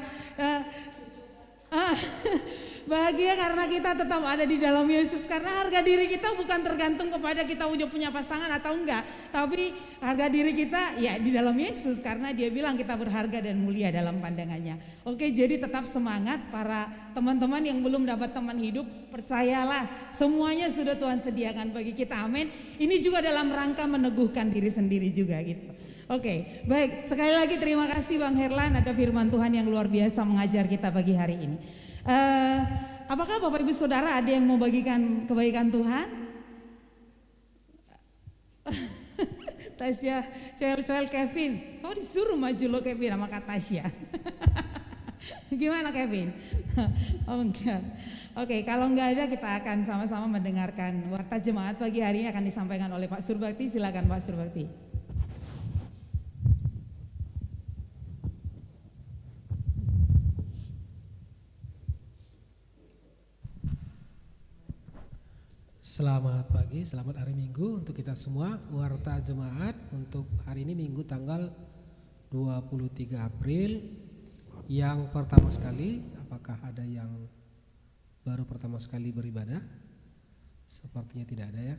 A: Bahagia karena kita tetap ada di dalam Yesus. Karena harga diri kita bukan tergantung kepada kita udah punya pasangan atau enggak, tapi harga diri kita ya di dalam Yesus. Karena dia bilang kita berharga dan mulia dalam pandangannya. Oke, jadi tetap semangat para teman-teman yang belum dapat teman hidup. Percayalah semuanya sudah Tuhan sediakan bagi kita, amin. Ini juga dalam rangka meneguhkan diri sendiri juga gitu. Oke, baik, sekali lagi terima kasih Bang Herlan, ada firman Tuhan yang luar biasa mengajar kita pagi hari ini. Apakah Bapak Ibu Saudara ada yang mau bagikan kebaikan Tuhan? Tasya, Coel Kevin, kau disuruh maju lo Kevin sama Kak Tasya. Gimana Kevin? Oh enggak. Oke, kalau enggak ada kita akan sama-sama mendengarkan warta jemaat pagi hari ini akan disampaikan oleh Pak Surbakti. Silakan Pak Surbakti.
C: Selamat pagi, selamat hari Minggu untuk kita semua. Warta jemaat untuk hari ini Minggu tanggal 23 April. Yang pertama sekali, apakah ada yang baru pertama sekali beribadah? Sepertinya tidak ada ya.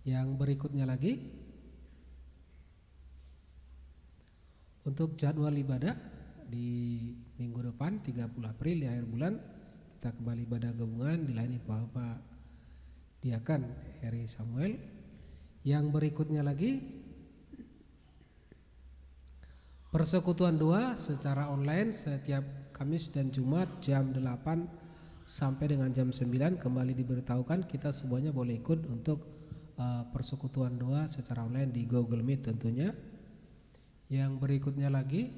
C: Yang berikutnya lagi, untuk jadwal ibadah di minggu depan 30 April di akhir bulan kita kembali ibadah gabungan dilayani Bapak Diakan Heri Samuel. Yang berikutnya lagi persekutuan 2 secara online setiap Kamis dan Jumat jam 8 sampai dengan jam 9 kembali diberitahukan. Kita semuanya boleh ikut untuk persekutuan 2 secara online di Google Meet tentunya. Yang berikutnya lagi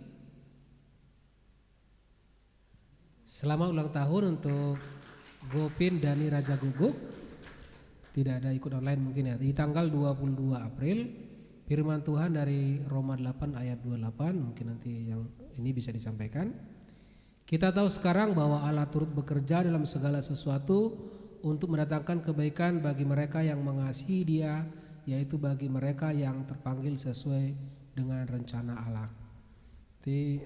C: selamat ulang tahun untuk Gopin Dani Raja Guguk. Tidak ada ikut online mungkin ya. Di tanggal 22 April firman Tuhan dari Roma 8 ayat 28 mungkin nanti yang ini bisa disampaikan. Kita tahu sekarang bahwa Allah turut bekerja dalam segala sesuatu untuk mendatangkan kebaikan bagi mereka yang mengasihi Dia, yaitu bagi mereka yang terpanggil sesuai dengan rencana Allah. Jadi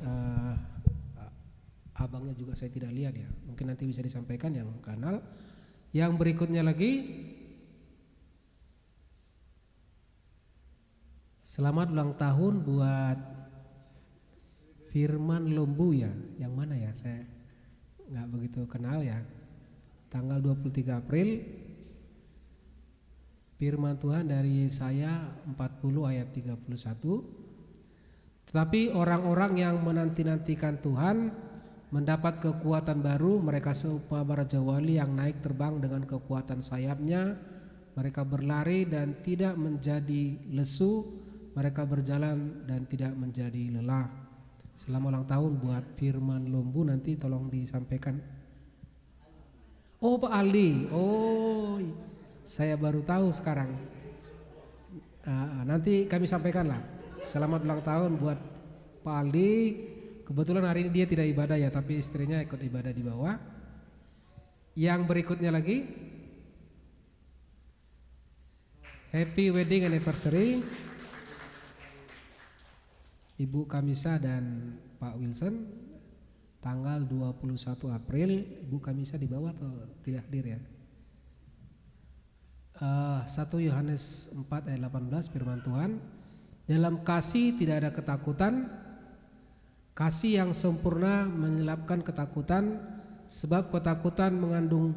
C: abangnya juga saya tidak lihat ya. Mungkin nanti bisa disampaikan yang kanal. Yang berikutnya lagi selamat ulang tahun buat Firman Lombu ya. Yang mana ya? Saya nggak begitu kenal ya. Tanggal 23 April. Firman Tuhan dari Yesaya 40 ayat 31. Tetapi orang-orang yang menanti-nantikan Tuhan mendapat kekuatan baru. Mereka seumpama raja wali yang naik terbang dengan kekuatan sayapnya. Mereka berlari dan tidak menjadi lesu. Mereka berjalan dan tidak menjadi lelah. Selamat ulang tahun buat Firman Lombu, nanti tolong disampaikan. Oh Pak Ali, oh saya baru tahu sekarang. Nanti kami sampaikan lah. Selamat ulang tahun buat Pak Ali. Kebetulan hari ini dia tidak ibadah ya, tapi istrinya ikut ibadah di bawah. Yang berikutnya lagi, happy wedding anniversary Ibu Kamisa dan Pak Wilson tanggal 21 April. Ibu Kamisa di bawah atau tidak hadir ya? 1 Yohanes 4 ayat 18 firman Tuhan, dalam kasih tidak ada ketakutan, kasih yang sempurna menyelapkan ketakutan, sebab ketakutan mengandung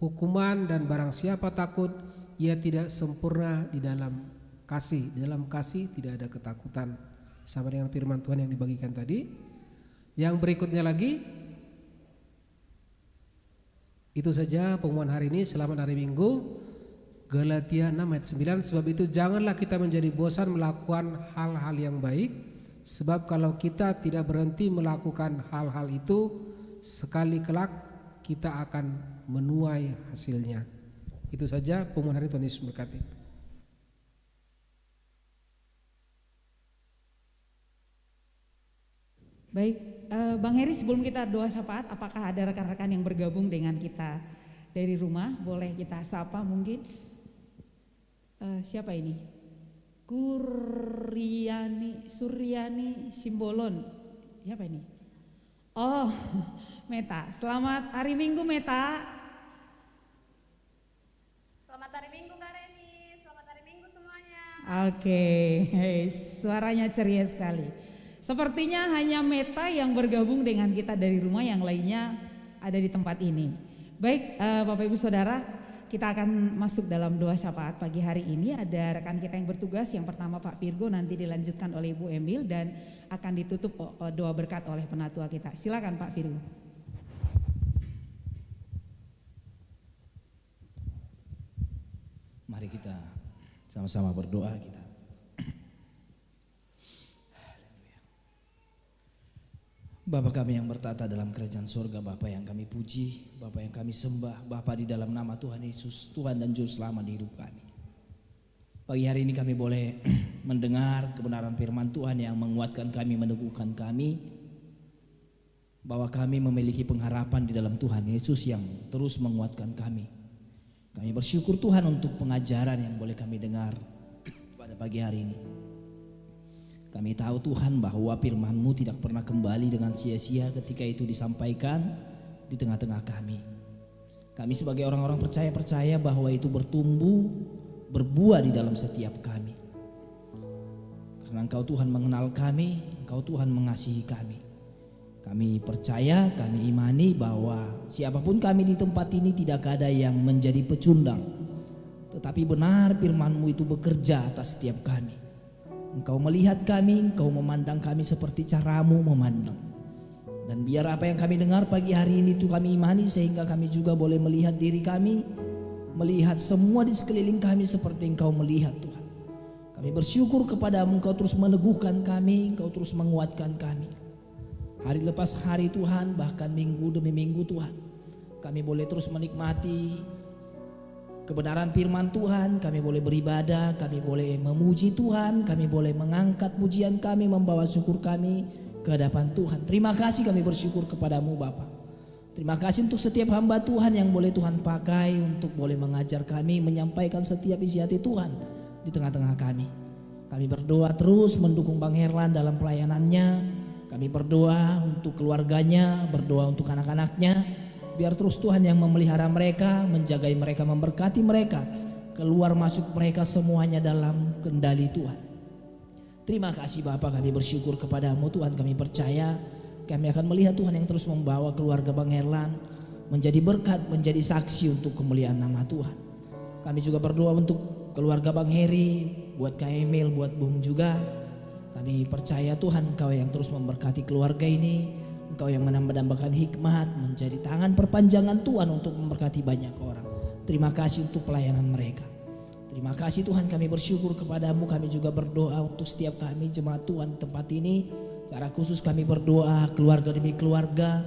C: hukuman, dan barang siapa takut ia tidak sempurna di dalam kasih. Di dalam kasih tidak ada ketakutan. Sama dengan firman Tuhan yang dibagikan tadi. Yang berikutnya lagi, itu saja pengumuman hari ini. Selamat hari Minggu. Galatia 6 ayat 9. Sebab itu janganlah kita menjadi bosan melakukan hal-hal yang baik, sebab kalau kita tidak berhenti melakukan hal-hal itu, sekali kelak kita akan menuai hasilnya. Itu saja pengumuman hari. Tuhan Yesus berkati.
A: Baik, Bang Heri, sebelum kita doa syafaat, apakah ada rekan-rekan yang bergabung dengan kita dari rumah? Boleh kita sapa mungkin? Siapa ini? Suryani Simbolon. Siapa ini? Oh, Meta. Selamat hari Minggu, Meta.
D: Selamat hari Minggu Kak Reni, selamat hari Minggu semuanya.
A: Oke, suaranya ceria sekali. Sepertinya hanya Meta yang bergabung dengan kita dari rumah, yang lainnya ada di tempat ini. Baik, Bapak Ibu Saudara, kita akan masuk dalam doa syafaat pagi hari ini. Ada rekan kita yang bertugas. Yang pertama Pak Virgo, nanti dilanjutkan oleh Ibu Emil, dan akan ditutup doa berkat oleh penatua kita. Silakan Pak Virgo.
E: Mari kita sama-sama berdoa kita. Bapa kami yang bertata dalam kerajaan surga, Bapa yang kami puji, Bapa yang kami sembah, Bapa di dalam nama Tuhan Yesus, Tuhan dan Juru Selamat di hidup kami. Pagi hari ini kami boleh mendengar kebenaran firman Tuhan yang menguatkan kami, meneguhkan kami, bahwa kami memiliki pengharapan di dalam Tuhan Yesus yang terus menguatkan kami. Kami bersyukur Tuhan untuk pengajaran yang boleh kami dengar pada pagi hari ini. Kami tahu Tuhan bahwa firman-Mu tidak pernah kembali dengan sia-sia ketika itu disampaikan di tengah-tengah kami. Kami sebagai orang-orang percaya bahwa itu bertumbuh, berbuah di dalam setiap kami. Karena Engkau Tuhan mengenal kami, Engkau Tuhan mengasihi kami. Kami percaya, kami imani bahwa siapapun kami di tempat ini tidak ada yang menjadi pecundang. Tetapi benar firman-Mu itu bekerja atas setiap kami. Engkau melihat kami, Engkau memandang kami seperti cara-Mu memandang. Dan biar apa yang kami dengar pagi hari ini itu kami imani, sehingga kami juga boleh melihat diri kami, melihat semua di sekeliling kami seperti Engkau melihat Tuhan. Kami bersyukur kepada-Mu, Engkau terus meneguhkan kami, Engkau terus menguatkan kami. Hari lepas hari Tuhan, bahkan minggu demi minggu Tuhan, kami boleh terus menikmati kebenaran firman Tuhan, kami boleh beribadah, kami boleh memuji Tuhan, kami boleh mengangkat pujian kami, membawa syukur kami ke hadapan Tuhan. Terima kasih kami bersyukur kepada-Mu Bapa. Terima kasih untuk setiap hamba Tuhan yang boleh Tuhan pakai untuk boleh mengajar kami, menyampaikan setiap isi hati Tuhan di tengah-tengah kami. Kami berdoa terus mendukung Bang Herlan dalam pelayanannya. Kami berdoa untuk keluarganya, berdoa untuk anak-anaknya. Biar terus Tuhan yang memelihara mereka, menjagai mereka, memberkati mereka, keluar masuk mereka semuanya dalam kendali Tuhan. Terima kasih Bapa, kami bersyukur kepada-Mu Tuhan. Kami percaya kami akan melihat Tuhan yang terus membawa keluarga Bang Herlan menjadi berkat, menjadi saksi untuk kemuliaan nama Tuhan. Kami juga berdoa untuk keluarga Bang Heri, buat Kak Emil, buat Bung juga. Kami percaya Tuhan Engkau yang terus memberkati keluarga ini. Engkau yang menambah-nambahkan hikmat, menjadi tangan perpanjangan Tuhan untuk memberkati banyak orang. Terima kasih untuk pelayanan mereka. Terima kasih Tuhan, kami bersyukur kepada-Mu. Kami juga berdoa untuk setiap kami jemaat Tuhan tempat ini. Secara khusus kami berdoa keluarga demi keluarga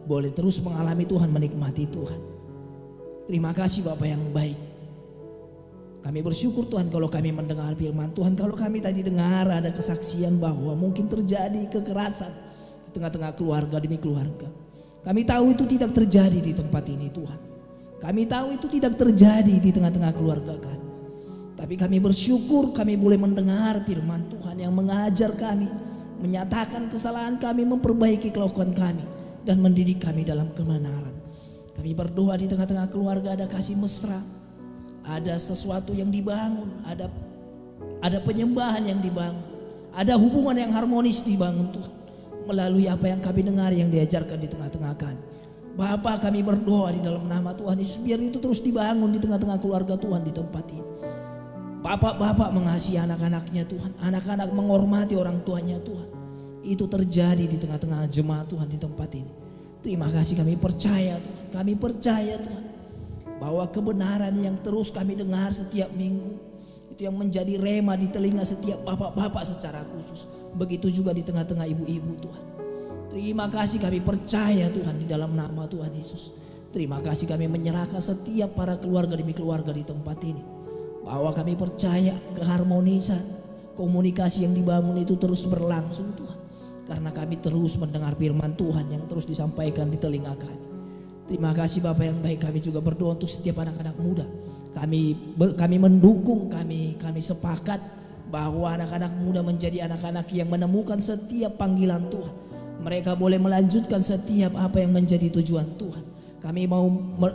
E: boleh terus mengalami Tuhan, menikmati Tuhan. Terima kasih Bapa yang baik. Kami bersyukur Tuhan kalau kami mendengar firman Tuhan. Kalau kami tadi dengar ada kesaksian bahwa mungkin terjadi kekerasan di tengah-tengah keluarga demi keluarga. Kami tahu itu tidak terjadi di tempat ini Tuhan. Kami tahu itu tidak terjadi di tengah-tengah keluarga kami. Tapi kami bersyukur kami boleh mendengar firman Tuhan yang mengajar kami, menyatakan kesalahan kami, memperbaiki kelakuan kami, dan mendidik kami dalam kebenaran. Kami berdoa di tengah-tengah keluarga ada kasih mesra, ada sesuatu yang dibangun, ada penyembahan yang dibangun, ada hubungan yang harmonis dibangun Tuhan. Melalui apa yang kami dengar yang diajarkan di tengah-tengah kami. Bapa, kami berdoa di dalam nama Tuhan Yesus, biar itu terus dibangun di tengah-tengah keluarga Tuhan di tempat ini. Bapak-bapak mengasihi anak-anaknya Tuhan, anak-anak menghormati orang tuanya Tuhan. Itu terjadi di tengah-tengah jemaat Tuhan di tempat ini. Terima kasih, kami percaya Tuhan, kami percaya Tuhan, bahwa kebenaran yang terus kami dengar setiap minggu, itu yang menjadi rema di telinga setiap bapak-bapak secara khusus. Begitu juga di tengah-tengah ibu-ibu Tuhan. Terima kasih, kami percaya Tuhan di dalam nama Tuhan Yesus. Terima kasih, kami menyerahkan setiap para keluarga demi keluarga di tempat ini, bahwa kami percaya keharmonisan, komunikasi yang dibangun itu terus berlangsung Tuhan. Karena kami terus mendengar firman Tuhan yang terus disampaikan di telinga kami. Terima kasih Bapak yang baik, kami juga berdoa untuk setiap anak-anak muda. Kami mendukung, kami sepakat bahwa anak-anak muda menjadi anak-anak yang menemukan setiap panggilan Tuhan. Mereka boleh melanjutkan setiap apa yang menjadi tujuan Tuhan. Kami mau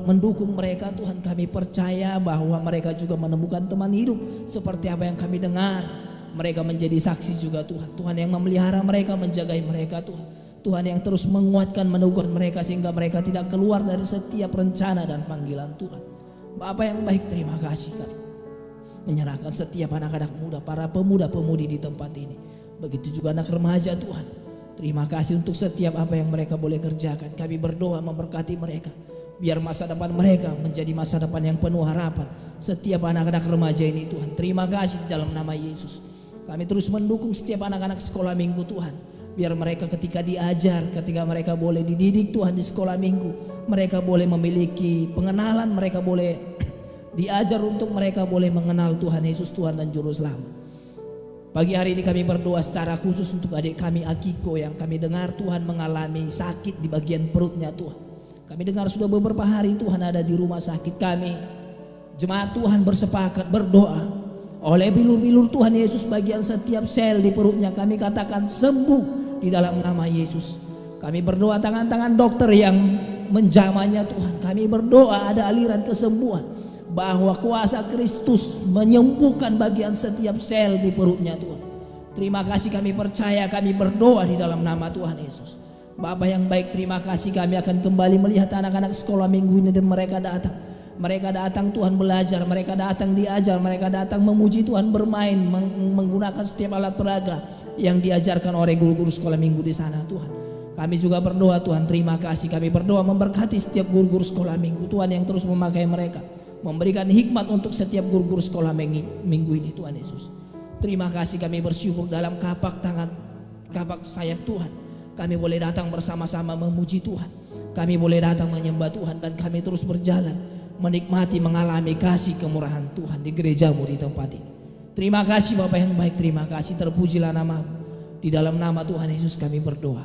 E: mendukung mereka Tuhan. Kami percaya bahwa mereka juga menemukan teman hidup seperti apa yang kami dengar. Mereka menjadi saksi juga Tuhan. Tuhan yang memelihara mereka, menjagai mereka Tuhan. Tuhan yang terus menguatkan, meneguhkan mereka sehingga mereka tidak keluar dari setiap rencana dan panggilan Tuhan. Bapa yang baik, terima kasih kami menyerahkan setiap anak-anak muda, para pemuda-pemudi di tempat ini. Begitu juga anak remaja Tuhan. Terima kasih untuk setiap apa yang mereka boleh kerjakan. Kami berdoa memberkati mereka, biar masa depan mereka menjadi masa depan yang penuh harapan. Setiap anak-anak remaja ini Tuhan, terima kasih dalam nama Yesus. Kami terus mendukung setiap anak-anak sekolah minggu Tuhan. Biar mereka ketika diajar, ketika mereka boleh dididik Tuhan di sekolah minggu, mereka boleh memiliki pengenalan, mereka boleh diajar untuk mereka boleh mengenal Tuhan Yesus, Tuhan dan Juru Selamat. Pagi hari ini kami berdoa secara khusus untuk adik kami Akiko yang kami dengar Tuhan mengalami sakit di bagian perutnya Tuhan. Kami dengar sudah beberapa hari Tuhan ada di rumah sakit. Kami jemaat Tuhan bersepakat berdoa. Oleh bilur-bilur Tuhan Yesus bagian setiap sel di perutnya kami katakan sembuh di dalam nama Yesus. Kami berdoa tangan-tangan dokter yang menjamahnya Tuhan. Kami berdoa ada aliran kesembuhan, bahwa kuasa Kristus menyembuhkan bagian setiap sel di perutnya Tuhan. Terima kasih, kami percaya, kami berdoa di dalam nama Tuhan Yesus. Bapa yang baik, terima kasih, kami akan kembali melihat anak-anak sekolah minggu ini dan mereka datang. Mereka datang Tuhan belajar, mereka datang diajar, mereka datang memuji Tuhan, bermain, menggunakan setiap alat peraga yang diajarkan oleh guru-guru sekolah minggu di sana Tuhan. Kami juga berdoa Tuhan, terima kasih, kami berdoa memberkati setiap guru-guru sekolah minggu Tuhan yang terus memakai mereka, memberikan hikmat untuk setiap guru-guru sekolah minggu ini Tuhan Yesus. Terima kasih, kami bersyukur dalam kapak tangan, kapak sayap Tuhan. Kami boleh datang bersama-sama memuji Tuhan, kami boleh datang menyembah Tuhan, dan kami terus berjalan menikmati, mengalami kasih kemurahan Tuhan di gerejamu di tempat ini. Terima kasih Bapak yang baik, terima kasih, terpujilah namamu. Di dalam nama Tuhan Yesus kami berdoa.